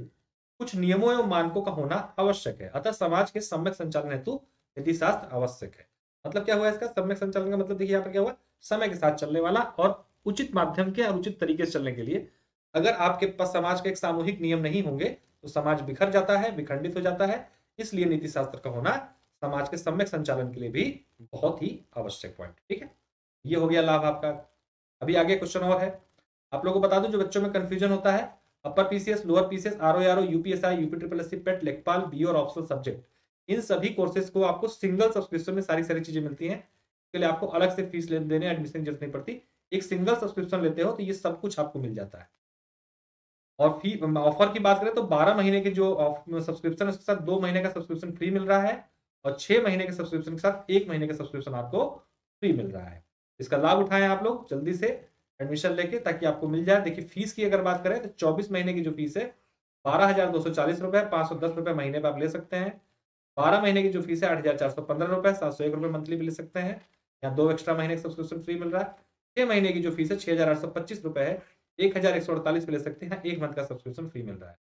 कुछ नियमों एवं मानकों का होना आवश्यक है। अतः समाज के सम्यक संचालन हेतु नीति शास्त्र आवश्यक है। मतलब क्या हुआ इसका सम्यक संचालन का मतलब, देखिए यहाँ पर क्या हुआ, समय के साथ चलने वाला और उचित माध्यम के और उचित तरीके से चलने के लिए। अगर आपके पास समाज के एक सामूहिक नियम नहीं होंगे तो समाज बिखर जाता है, विखंडित हो जाता है। इसलिए नीति शास्त्र का होना समाज के सम्यक संचालन के लिए भी बहुत ही आवश्यक पॉइंट, ठीक है। ये हो गया लाभ आपका। अभी आगे क्वेश्चन और है, आप लोगों को बता दूं जो बच्चों में कंफ्यूजन होता है, upper PCS, lower PCS, RO, UPSI, UP triple SC, PET, लेखपाल, बी और ऑप्शनल सब्जेक्ट, इन सभी कोर्सेज को आपको सिंगल सब्सक्रिप्शन में सारी सारी चीजें मिलती हैं। इसके लिए आपको अलग से फीस देने एडमिशन की जरूरत नहीं पड़ती। एक सिंगल सब्सक्रिप्शन लेते हो तो ये सब कुछ आपको मिल जाता है। और फी ऑफर की बात करें तो 12 महीने के जो सब्सक्रिप्शन है उसके साथ 2 महीने का सब्सक्रिप्शन फ्री मिल रहा है, और 6 महीने के सब्सक्रिप्शन के साथ 1 महीने का सब्सक्रिप्शन आपको फ्री मिल रहा है। इसका लाभ उठाएं आप लोग जल्दी से एडमिशन लेके, ताकि आपको मिल जाए। देखिए फीस की अगर बात करें तो 24 महीने की जो फीस है 12,240 रुपए, 510 रुपए महीने पर आप ले सकते हैं। 12 महीने की जो फीस है 8,415 रुपए, 701 रुपए मंथली भी ले सकते हैं। यहाँ 2 एक्स्ट्रा महीने का सब्सक्रिप्शन फ्री मिल रहा है। 6 महीने की जो फीस है 6,825 रुपए है, 1,148 पे ले सकते हैं, एक मंथ का सब्सक्रिप्शन फ्री मिल रहा है।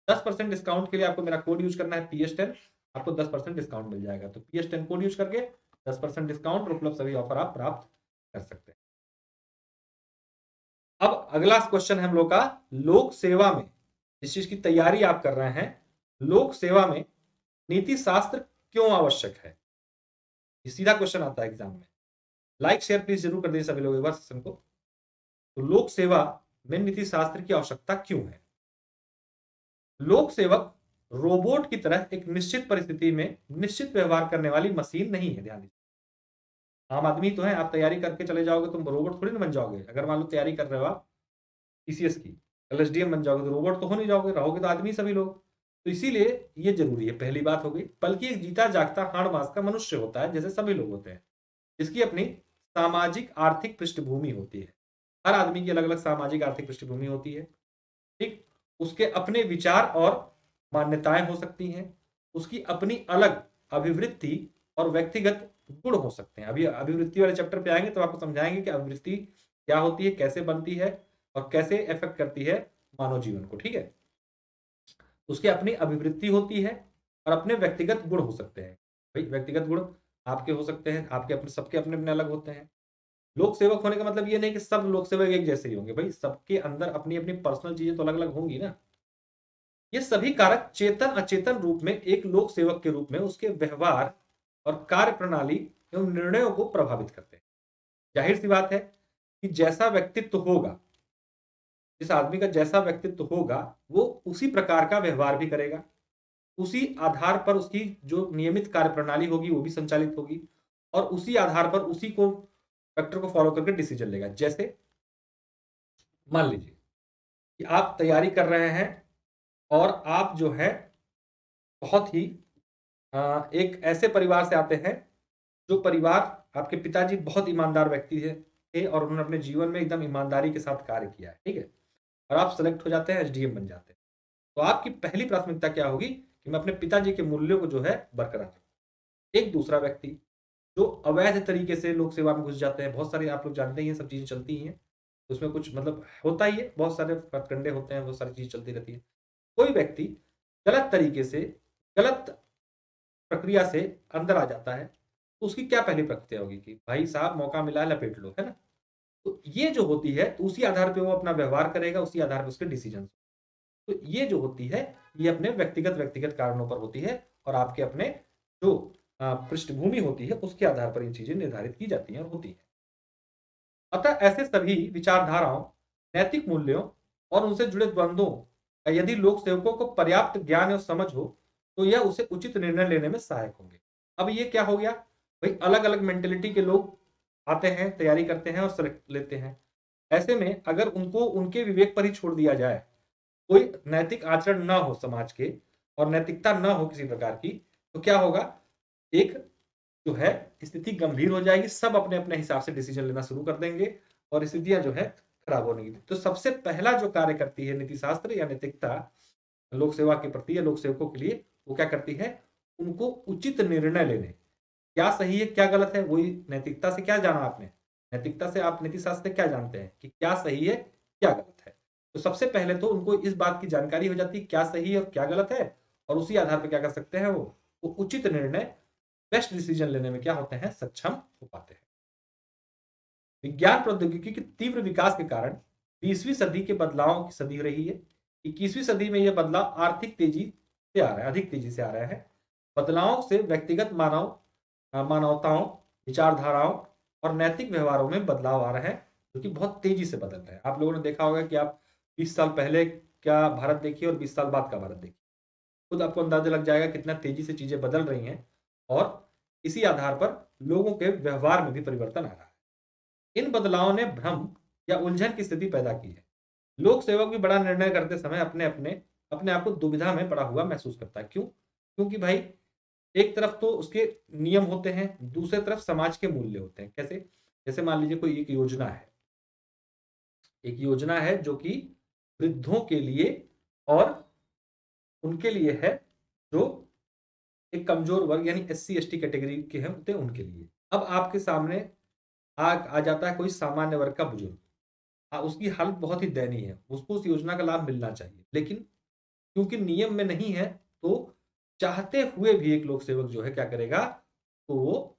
10% डिस्काउंट के लिए आपको मेरा कोड यूज करना है PS10, आपको 10% डिस्काउंट मिल जाएगा। तो PS10 कोड यूज करके 10% डिस्काउंट और उपलब्ध सभी ऑफर आप प्राप्त कर सकते हैं। अब अगला क्वेश्चन है हम लोग का, लोक सेवा में जिस चीज की तैयारी आप कर रहे हैं, लोक सेवा में नीति शास्त्र क्यों आवश्यक है? ये सीधा क्वेश्चन आता है एग्जाम में। लाइक शेयर प्लीज जरूर कर दीजिए सभी लोग एक बार सेशन को। तो लोक सेवा में नीति शास्त्र की आवश्यकता क्यों है? लोक सेवक रोबोट की तरह एक निश्चित परिस्थिति में निश्चित व्यवहार करने वाली मशीन नहीं है। ध्यान दीजिए, आम आदमी तो है, आप तैयारी करके चले जाओगे तुम रोबोट थोड़ी ना बन जाओगे। अगर मान लो तैयारी कर रहे हो आप पीसीएस की, LSDM बन जाओगे तो रोबोट तो हो नहीं जाओगे, रहोगे तो आदमी सभी लोग। तो इसीलिए ये जरूरी है, पहली बात हो गई। बल्कि एक जीता जागता हाड़ मास का मनुष्य होता है जैसे सभी लोग होते हैं, जिसकी अपनी सामाजिक आर्थिक पृष्ठभूमि होती है। हर आदमी की अलग अलग सामाजिक आर्थिक पृष्ठभूमि होती है, ठीक। उसके अपने विचार और मान्यताएं हो सकती हैं, उसकी अपनी अलग अभिवृत्ति और व्यक्तिगत गुण हो सकते हैं। अभी अभिवृत्ति वाले चैप्टर पे आएंगे तो आपको समझाएंगे कि अभिवृत्ति क्या होती है, कैसे बनती है और कैसे इफेक्ट करती है मानव जीवन को, ठीक है। उसकी अपनी अभिवृत्ति होती है और अपने व्यक्तिगत गुण हो सकते हैं। भाई व्यक्तिगत गुण आपके हो सकते हैं, आपके अपने, सबके अपने अपने अलग होते हैं। लोक सेवक होने का मतलब ये नहीं कि सब लोक सेवक एक जैसे ही होंगे, भाई सबके अंदर अपनी अपनी पर्सनल चीजें तो अलग अलग होंगी ना। ये सभी कारक चेतन अचेतन रूप में एक लोक सेवक के रूप में उसके व्यवहार और कार्य प्रणाली एवं निर्णयों को प्रभावित करते हैं। जाहिर सी बात है कि जैसा व्यक्तित्व होगा, जिस आदमी का जैसा व्यक्तित्व होगा वो उसी प्रकार का व्यवहार भी करेगा, उसी आधार पर उसकी जो नियमित कार्य प्रणाली होगी वो भी संचालित होगी, और उसी आधार पर उसी को फैक्टर को फॉलो करके डिसीजन लेगा। जैसे मान लीजिए कि आप तैयारी कर रहे हैं और आप जो है बहुत ही एक ऐसे परिवार से आते हैं जो परिवार, आपके पिताजी बहुत ईमानदार व्यक्ति थे और उन्होंने अपने जीवन में एकदम ईमानदारी के साथ कार्य किया है, ठीक है, और आप सेलेक्ट हो जाते हैं, एसडीएम बन जाते हैं। तो आपकी पहली प्राथमिकता क्या होगी कि मैं अपने पिताजी के मूल्यों को जो है बरकरार रखूं। एक दूसरा व्यक्ति जो अवैध तरीके से लोक सेवा में घुस जाते हैं, बहुत सारे आप लोग जानते ही हैं, सब चीजें चलती ही हैं, उसमें कुछ मतलब होता ही है, बहुत सारे हथकंडे होते हैं, बहुत सारी चीजें चलती रहती है। कोई व्यक्ति गलत तरीके से, गलत प्रक्रिया से अंदर आ जाता है, तो उसकी क्या पहली प्रक्रिया होगी कि भाई साहब मौका मिला है, लपेट लो, है ना। तो ये जो होती है, तो उसी आधार पे वो अपना व्यवहार करेगा, उसी आधार पे उसके डिसीजन। तो ये जो होती है, ये अपने व्यक्तिगत व्यक्तिगत कारणों पर होती है, और आपके अपने जो पृष्ठभूमि होती है उसके आधार पर ये चीजें निर्धारित की जाती हैं और होती है। अतः ऐसे सभी विचारधाराओं, नैतिक मूल्यों और उनसे जुड़े द्वंद्वों का यदि लोक सेवकों को पर्याप्त ज्ञान और समझ हो, तो यह उसे उचित निर्णय लेने में सहायक होंगे। अब ये क्या हो गया भाई, अलग अलग मेंटेलिटी के लोग आते हैं, तैयारी करते हैं और सेलेक्ट लेते हैं। ऐसे में अगर उनको उनके विवेक पर ही छोड़ दिया जाए, कोई नैतिक आचरण ना हो समाज के और नैतिकता ना हो किसी प्रकार की, तो क्या होगा, एक जो है स्थिति गंभीर हो जाएगी, सब अपने अपने हिसाब से डिसीजन लेना शुरू कर देंगे और स्थितियां जो है खराब होने की। तो सबसे पहला जो कार्य करती है नीति शास्त्र या नैतिकता लोक सेवा के प्रति या लोक सेवकों के लिए, वो क्या करती है, उनको उचित निर्णय लेने, क्या सही है क्या गलत है, वही नैतिकता से क्या जाना आपने, नैतिकता से आप नीति शास्त्र से क्या जानते हैं कि क्या सही है क्या गलत है। तो सबसे पहले तो उनको इस बात की जानकारी हो जाती है क्या सही है और क्या गलत है, और उसी आधार पर क्या कर सकते हैं वो उचित निर्णय, बेस्ट डिसीजन लेने में क्या होते हैं, सक्षम हो पाते हैं। विज्ञान प्रौद्योगिकी के तीव्र विकास के कारण 20वीं सदी के बदलावों की सदी रही है। 21वीं सदी में यह बदलाव आर्थिक तेजी से आ रहा है, अधिक तेजी से आ रहा है। बदलावों से व्यक्तिगत मानवताओं, विचारधाराओं और नैतिक व्यवहारों में बदलाव आ रहे हैं, जो कि बहुत तेजी से बदल रहे हैं। आप लोगों ने देखा होगा कि आप 20 साल पहले क्या भारत देखिए और 20 साल बाद का भारत देखिए, खुद आपको अंदाजा लग जाएगा कितना तेजी से चीजें बदल रही हैं, और इसी आधार पर लोगों के व्यवहार में भी परिवर्तन आ रहा है। इन बदलावों ने भ्रम या उलझन की स्थिति पैदा की है। लोक सेवक भी बड़ा निर्णय करते समय अपने अपने अपने आप को दुविधा में पड़ा हुआ महसूस करता है। क्यों? क्योंकि भाई एक तरफ तो उसके नियम होते हैं, दूसरी तरफ समाज के मूल्य होते हैं। कैसे? जैसे मान लीजिए कोई एक योजना है, एक योजना है जो कि वृद्धों के लिए और उनके लिए है जो एक कमजोर वर्ग यानी एससी एसटी कैटेगरी के हैं, होते हैं उनके लिए। अब आपके सामने आ जाता है कोई सामान्य वर्ग का बुजुर्ग, उसकी हालत बहुत ही दयनीय है, उसको उस योजना का लाभ मिलना चाहिए, लेकिन क्योंकि नियम में नहीं है, तो चाहते हुए भी एक लोक सेवक जो है क्या करेगा, तो वो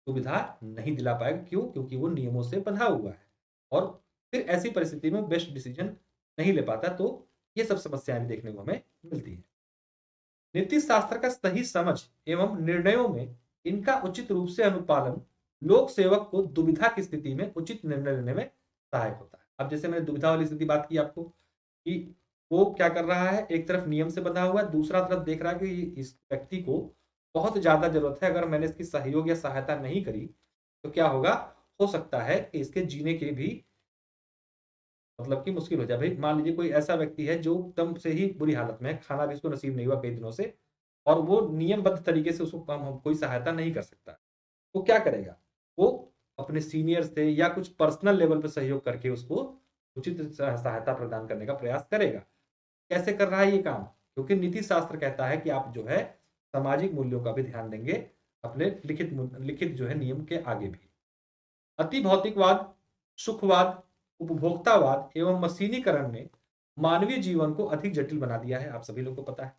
सुविधा नहीं दिला पाएगा। क्यों? क्योंकि वो नियमों से बंधा हुआ है, और फिर ऐसी परिस्थिति में बेस्ट डिसीजन नहीं ले पाता। तो ये सब समस्याएं भी देखने को हमें मिलती है। नीति शास्त्र का सही समझ एवं निर्णयों में इनका उचित रूप से अनुपालन लोक सेवक को दुविधा की स्थिति में उचित निर्णय लेने में सहायक होता है। अब जैसे मैंने दुविधा वाली स्थिति बात की आपको कि वो क्या कर रहा है, एक तरफ नियम से बंधा हुआ है, दूसरा तरफ देख रहा है कि इस व्यक्ति को बहुत ज्यादा जरूरत है, अगर मैंने इसकी सहयोग या सहायता नहीं करी तो क्या होगा, हो सकता है कि इसके जीने के भी मतलब कि मुश्किल हो जाए। भाई मान लीजिए कोई ऐसा व्यक्ति है जो एकदम से ही बुरी हालत में है, खाना भी उसको नसीब नहीं हुआ कई दिनों से, और वो नियमबद्ध तरीके से उसको कोई सहायता नहीं कर सकता, वो क्या करेगा, वो अपने सीनियर से या कुछ पर्सनल लेवल पे सहयोग करके उसको उचित सहायता प्रदान करने का प्रयास करेगा। कैसे कर रहा है ये काम? क्योंकि नीति शास्त्र कहता है कि आप जो है सामाजिक मूल्यों का भी ध्यान देंगे अपने लिखित लिखित जो है नियम के आगे भी। अति भौतिकवाद, सुखवाद, उपभोक्तावाद एवं मशीनीकरण ने मानवीय जीवन को अधिक जटिल बना दिया है, आप सभी लोग को पता है।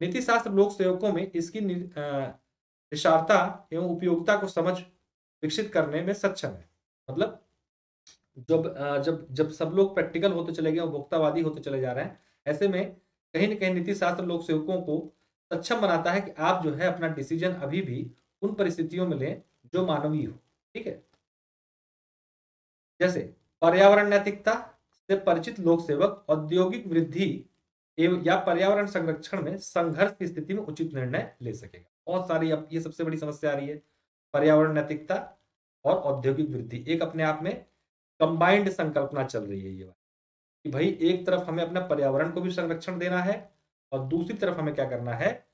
नीति शास्त्र लोक सेवकों में इसकी निसारता एवं उपयोगिता को समझ विकसित करने में सक्षम है। मतलब जब जब सब लोग प्रैक्टिकल होते चले गए, उपभोक्तावादी होते चले जा रहे हैं, ऐसे में कहीं ना कहीं नीति शास्त्र लोक सेवकों को सक्षम बनाता है कि आप जो है अपना डिसीजन अभी भी उन परिस्थितियों में लें जो मानवीय हो। ठीक है, जैसे पर्यावरण नैतिकता से परिचित लोक सेवक औद्योगिक वृद्धि एवं या पर्यावरण संरक्षण में संघर्ष की स्थिति में उचित निर्णय ले सकेगा। बहुत सारी अब ये सबसे बड़ी समस्या आ रही है, पर्यावरण नैतिकता और औद्योगिक वृद्धि एक अपने आप में कंबाइंड संकल्पना चल रही है ये कि भाई एक तरफ हमें अपना पर्यावरण को भी संरक्षण देना है और दूसरी तरफ हमें क्या करना है,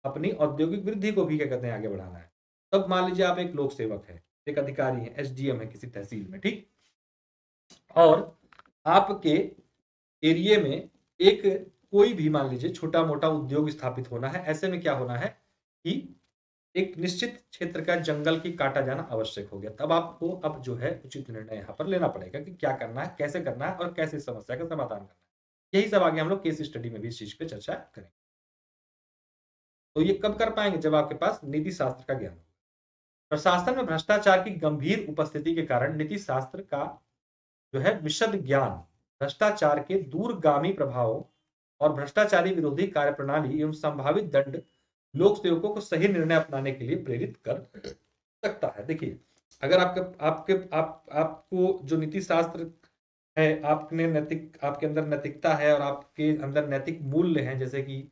अपनी औद्योगिक वृद्धि को भी क्या कहते हैं आगे बढ़ाना है। तब मान लीजिए आप एक लोक सेवक है, एक अधिकारी है, एसडीएम है किसी तहसील में, ठीक, और आपके एरिया में एक कोई भी मान लीजिए छोटा मोटा उद्योग स्थापित होना है। ऐसे में क्या होना है कि एक निश्चित क्षेत्र का जंगल की काटा जाना आवश्यक हो गया। तब आपको अब जो है उचित निर्णय यहाँ पर लेना पड़ेगा कि क्या करना है, कैसे करना है और कैसे इस समस्या का समाधान करना है। यही सब आगे हम लोग केस स्टडी में भी इस चीज पे चर्चा करेंगे। तो ये कब कर पाएंगे, जब आपके पास नीति शास्त्र का ज्ञान हो। प्रशासन में भ्रष्टाचार की गंभीर उपस्थिति के कारण नीति शास्त्र का जो है विशद ज्ञान भ्रष्टाचार के दूरगामी प्रभावों और भ्रष्टाचारी विरोधी कार्यप्रणाली एवं संभावित दंड लोक सेवकों को सही निर्णय अपनाने के लिए प्रेरित कर सकता है। देखिए, अगर आपको जो नीति शास्त्र है, आपने नैतिक, आपके अंदर नैतिकता है और आपके अंदर नैतिक मूल्य हैं, जैसे कि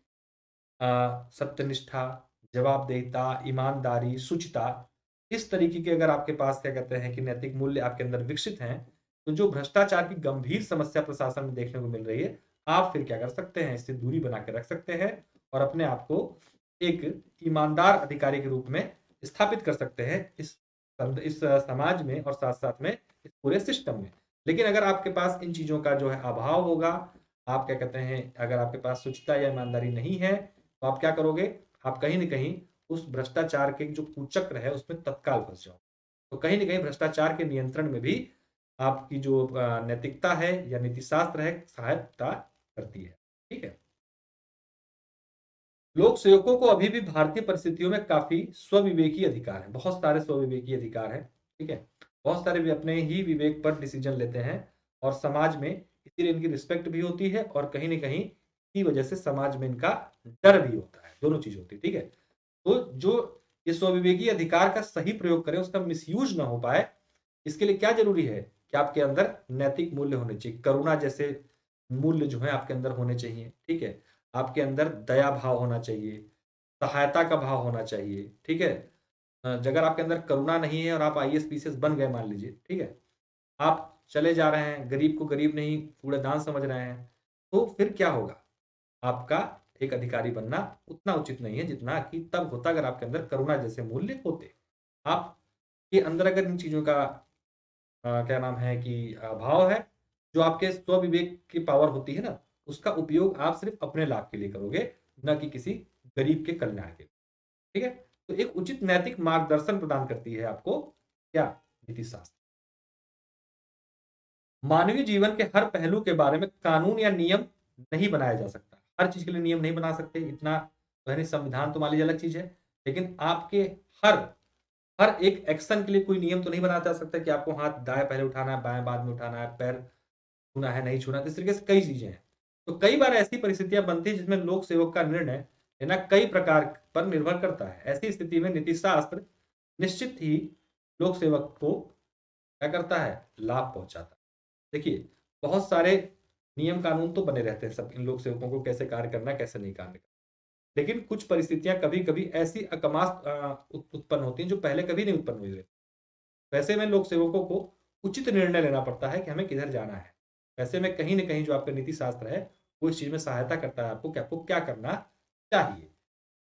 सत्यनिष्ठा, जवाबदेहिता, ईमानदारी, शुचिता, इस तरीके के अगर आपके पास क्या कहते हैं कि नैतिक मूल्य आपके अंदर विकसित हैं, तो जो भ्रष्टाचार की गंभीर समस्या प्रशासन में देखने को मिल रही है, आप फिर क्या कर सकते हैं, इससे दूरी बना के रख सकते हैं और अपने आप को एक ईमानदार अधिकारी के रूप में स्थापित कर सकते हैं इस समाज में और साथ साथ में इस पूरे सिस्टम में। लेकिन अगर आपके पास इन चीजों का जो है अभाव होगा, आप क्या कहते हैं, अगर आपके पास शुचिता या ईमानदारी नहीं है, तो आप क्या करोगे, आप कहीं ना कहीं उस भ्रष्टाचार के जो कुचक्र है उसमें तत्काल फंस जाओ। तो कहीं ना कहीं भ्रष्टाचार के नियंत्रण में भी आपकी जो नैतिकता है या नीति शास्त्र है सहायता करती है। ठीक है, लोक सेवकों को अभी भी भारतीय परिस्थितियों में काफी स्वविवेकी अधिकार है, बहुत सारे स्वविवेकी अधिकार है। ठीक है, बहुत सारे भी अपने ही विवेक पर डिसीजन लेते हैं और समाज में इसीलिए इनकी रिस्पेक्ट भी होती है और कहीं ना कहीं की वजह से समाज में इनका डर भी होता है, दोनों चीज होती है। ठीक है, तो जो ये स्वविवेकी अधिकार का सही प्रयोग करें, उसका मिसयूज ना हो पाए, इसके लिए क्या जरूरी है कि आपके अंदर नैतिक मूल्य होने चाहिए, करुणा जैसे मूल्य जो है आपके अंदर होने चाहिए। ठीक है, आपके अंदर दया भाव होना चाहिए, सहायता का भाव होना चाहिए। ठीक है, अगर आपके अंदर करुणा नहीं है और आप आईएएस पीसीएस बन गए मान लीजिए, ठीक है, आप चले जा रहे हैं, गरीब को गरीब नहीं कूड़ेदान समझ रहे हैं, तो फिर क्या होगा, आपका एक अधिकारी बनना उतना उचित नहीं है जितना कि तब होता अगर आपके अंदर करुणा जैसे मूल्य होते। आपके अंदर अगर इन चीजों का क्या नाम है कि भाव है, जो आपके स्व विवेक की पावर होती है ना, उसका उपयोग आप सिर्फ अपने लाभ के लिए करोगे, न कि किसी गरीब के कल्याण के लिए। ठीक है, तो एक उचित नैतिक मार्गदर्शन प्रदान करती है आपको क्या, नीति शास्त्र। मानवीय जीवन के हर पहलू के बारे में कानून या नियम नहीं बनाया जा सकता, हर चीज के लिए नियम नहीं बना सकते, इतना तो संविधान तो मान लीजिए अलग चीज है, लेकिन आपके हर हर एक एक्शन के लिए कोई नियम तो नहीं बनाया जा सकता कि आपको हाथ दाएं पहले उठाना है, बाएं बाद में उठाना है, पैर छूना है नहीं छूना, इस तरीके से कई चीजें हैं। तो कई बार ऐसी परिस्थितियां बनती है जिसमें लोक सेवक का निर्णय लेना कई प्रकार पर निर्भर करता है। ऐसी स्थिति में नीति शास्त्र निश्चित ही लोक सेवक को क्या करता है, लाभ पहुंचाता है। देखिए, बहुत सारे नियम कानून तो बने रहते हैं सब इन लोक सेवकों को कैसे कार्य करना है, कैसे नहीं कार्य करना, लेकिन कुछ परिस्थितियां कभी कभी ऐसी अकमास उत्पन्न होती हैं जो पहले कभी नहीं उत्पन्न हुई रहती। वैसे में लोक सेवकों को उचित निर्णय लेना पड़ता है कि हमें किधर जाना है। वैसे में कहीं ना कहीं जो आपका नीति शास्त्र है वो इस चीज में सहायता करता है आपको कि आपको क्या करना चाहिए।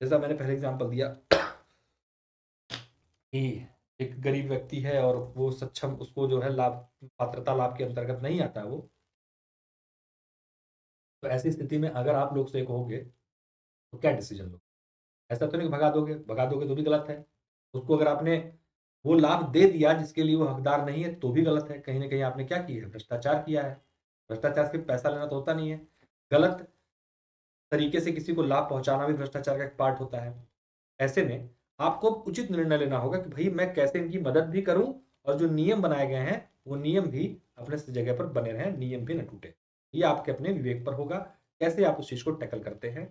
जैसा मैंने पहले एग्जांपल दिया कि एक गरीब व्यक्ति है और वो सक्षम, उसको जो है लाभ, पात्रता लाभ के अंतर्गत नहीं आता है वो, तो ऐसी स्थिति में अगर आप लोग सेवक होगे तो क्या डिसीजन लो, ऐसा तो नहीं भगा दोगे, भगा दोगे तो भी गलत है। उसको अगर आपने वो लाभ दे दिया जिसके लिए वो हकदार नहीं है तो भी गलत है, कहीं ना कहीं आपने क्या किया है, भ्रष्टाचार किया है। भ्रष्टाचार से पैसा लेना तो होता नहीं है, गलत तरीके से किसी को लाभ पहुंचाना भी भ्रष्टाचार का एक पार्ट होता है। ऐसे में आपको उचित निर्णय लेना होगा कि भाई मैं कैसे इनकी मदद भी करूं और जो नियम बनाए गए हैं वो नियम भी अपने जगह पर बने रहें, नियम भी न टूटे। ये आपके अपने विवेक पर होगा कैसे आप उस चीज को टैकल करते हैं।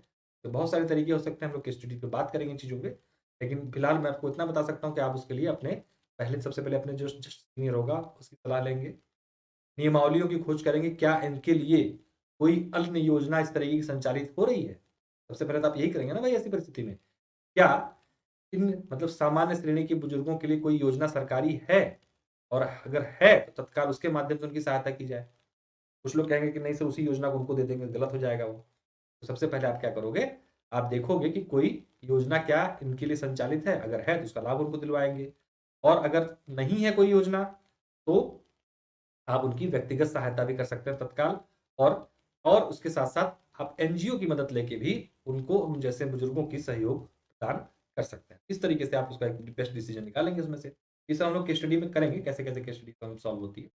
तो बहुत सारे तरीके हो सकते हैं, हम लोग केस स्टडी पे बात करेंगे इन चीजों पे, लेकिन फिलहाल मैं आपको इतना बता सकता हूँ कि आप उसके लिए अपने पहले सबसे पहले अपने जो सीनियर होगा उसकी सलाह लेंगे, नियमावलियों की खोज करेंगे, क्या इनके लिए कोई अन्य योजना इस तरीके की संचालित हो रही है। सबसे पहले तो आप यही करेंगे ना भाई, ऐसी परिस्थिति में क्या इन मतलब सामान्य श्रेणी के बुजुर्गों के लिए कोई योजना सरकारी है, और अगर है तो तत्काल उसके माध्यम से उनकी सहायता की जाए। कुछ लोग कहेंगे कि नहीं सर उसी योजना को उनको दे देंगे, गलत हो जाएगा वो। तो सबसे पहले आप क्या करोगे, आप देखोगे कि कोई योजना क्या इनके लिए संचालित है, अगर है तो उसका लाभ उनको दिलवाएंगे, और अगर नहीं है कोई योजना तो आप उनकी व्यक्तिगत सहायता भी कर सकते हैं तत्काल, और उसके साथ साथ आप एनजीओ की मदद लेके भी उनको, उन जैसे बुजुर्गों की सहयोग प्रदान कर सकते हैं। इस तरीके से आप उसका एक बेस्ट डिसीजन निकालेंगे उसमें से। इस हम लोग केस स्टडी में करेंगे कैसे कैसे केस स्टडी सॉल्व होती है।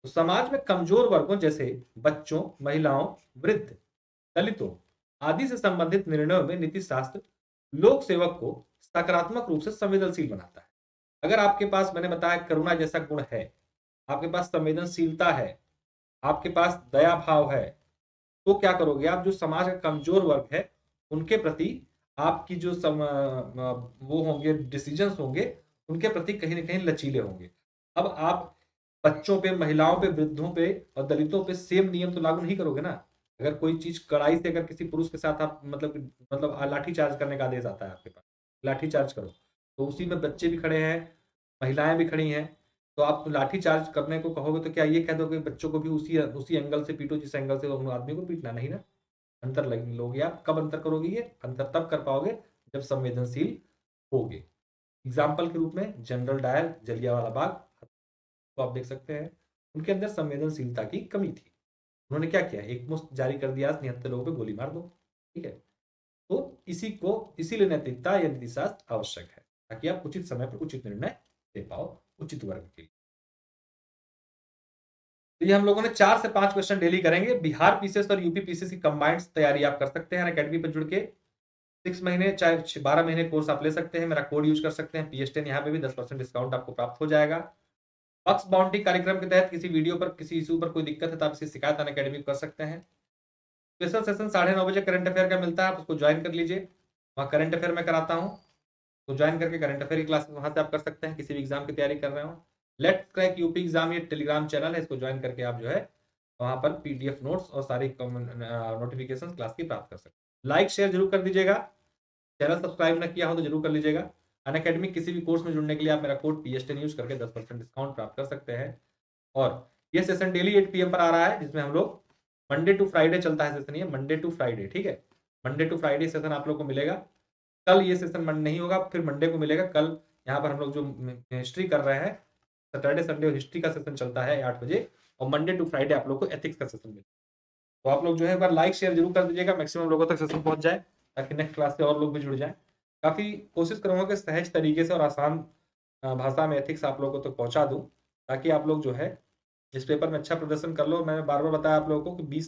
तो समाज में कमजोर वर्गों जैसे बच्चों, महिलाओं, वृद्ध, दलितों आदि से संबंधित निर्णयों में नीति शास्त्र लोक सेवक को सकारात्मक रूप से संवेदनशील बनाता है। अगर आपके पास, मैंने बताया, करुणा जैसा गुण है, आपके पास संवेदनशीलता है, आपके पास दया भाव है, तो क्या करोगे आप, जो समाज का कमजोर वर्ग है उनके प्रति आपकी जो वो होंगे डिसीजंस होंगे, उनके प्रति कहीं ना कहीं लचीले होंगे। अब आप बच्चों पे, महिलाओं पे, वृद्धों पे और दलितों पे सेम नियम तो लागू नहीं करोगे ना। अगर कोई चीज कड़ाई से, अगर किसी पुरुष के साथ आप मतलब लाठी चार्ज करने का आदेश आता है आपके पास, लाठी चार्ज करो, तो उसी में बच्चे भी खड़े हैं, महिलाएं भी खड़ी हैं, तो आप लाठी चार्ज करने को कहोगे तो क्या ये कह दोगे बच्चों को भी उसी उसी एंगल से पीटो जिस एंगल से उन आदमी को पीटना, नहीं ना। अंतर लोगे आप। कब अंतर करोगे, ये अंतर तब कर पाओगे जब संवेदनशील होगे। एग्जाम्पल के रूप में जनरल डायर, जलियांवाला बाग को आप देख सकते हैं, उनके अंदर संवेदनशीलता की कमी थी। उन्होंने क्या किया, एक मुश्त जारी कर दिया, 79 लोगों पे गोली मार दो, ठीक है। तो इसीलिए नैतिकता या नीति शास्त्र आवश्यक है, ताकि आप उचित समय पर उचित निर्णय दे पाओ उचित वर्ग के लिए। तो ये हम लोगों ने 4 से 5 क्वेश्चन डेली करेंगे। बिहार पीसीएस और यूपी पीसीएस की कंबाइंड तैयारी आप कर सकते हैं अकेडमी पर जुड़ के। 6 महीने चाहे 12 महीने कोर्स आप ले सकते हैं, मेरा कोड यूज कर सकते हैं PS10, यहाँ पे भी 10% डिस्काउंट आपको प्राप्त हो जाएगा। बक्स बाउंड्री कार्यक्रम के तहत किसी वीडियो पर, किसी इशू पर कोई दिक्कत है तो आप इसे शिकायत अकेडमी कर सकते हैं। स्पेशल सेशन 9:30 बजे करंट अफेयर का मिलता है, आप उसको ज्वाइन कर लीजिए। वहाँ करंट अफेयर में कराता हूँ, तो ज्वाइन करके करंट अफेयर की क्लास वहां से आप कर सकते हैं, किसी भी एग्जाम की तैयारी कर रहे हो। लेट्स क्रैक यूपी एग्जाम, ये टेलीग्राम चैनल है, इसको ज्वाइन करके आप जो है वहां पर PDF नोट्स और सारी नोटिफिकेशन क्लास की प्राप्त कर सकते हैं। लाइक शेयर जरूर कर दीजिएगा, चैनल सब्सक्राइब न किया हो तो जरूर कर लीजिएगा। अनअकैडमी किसी भी कोर्स में जुड़ने के लिए आप मेरा कोड PS10 यूज करके 10% डिस्काउंट प्राप्त कर सकते हैं। और ये सेशन डेली 8 PM पर आ रहा है, जिसमें हम लोग मंडे टू फ्राइडे चलता है सेशन, ये मंडे टू फ्राइडे, ठीक है। मंडे टू फ्राइडे सेशन आप लोग को मिलेगा। कल ये सेशन नहीं होगा, फिर मंडे को मिलेगा। कल यहाँ पर हम लोग जो हिस्ट्री कर रहे हैं, सैटरडे संडे हिस्ट्री का सेशन चलता है 8 बजे, और मंडे टू फ्राइडे आप लोग को एथिक्स का सेशन मिलेगा। तो आप लोग जो है एक बार लाइक शेयर जरूर कर दीजिएगा, मैक्सिमम लोगों तक सेशन पहुंच जाए, ताकि नेक्स्ट क्लास से और लोग भी जुड़ जाए। काफी कोशिश करूंगा कि सहज तरीके से और आसान भाषा में एथिक्स आप लोगों तक पहुंचा दूं, ताकि आप लोग जो है इस पेपर में अच्छा प्रदर्शन कर लो। मैंने बार बार बताया आप लोगों को कि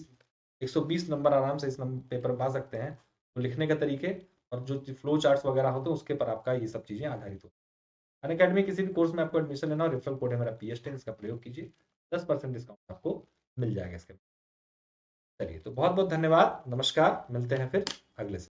120 नंबर आराम से इस पेपर में पा सकते हैं। तो लिखने के तरीके और जो फ्लो चार्ट्स वगैरह होते हैं उसके पर आपका ये सब चीजें आधारित होती है। अनअकैडमी किसी भी कोर्स में आपको एडमिशन लेना हो, रेफरल कोड है मेरा PS10, इसका प्रयोग कीजिए, 10% डिस्काउंट आपको मिल जाएगा इसके। चलिए, तो बहुत बहुत धन्यवाद, नमस्कार, मिलते हैं फिर अगले से।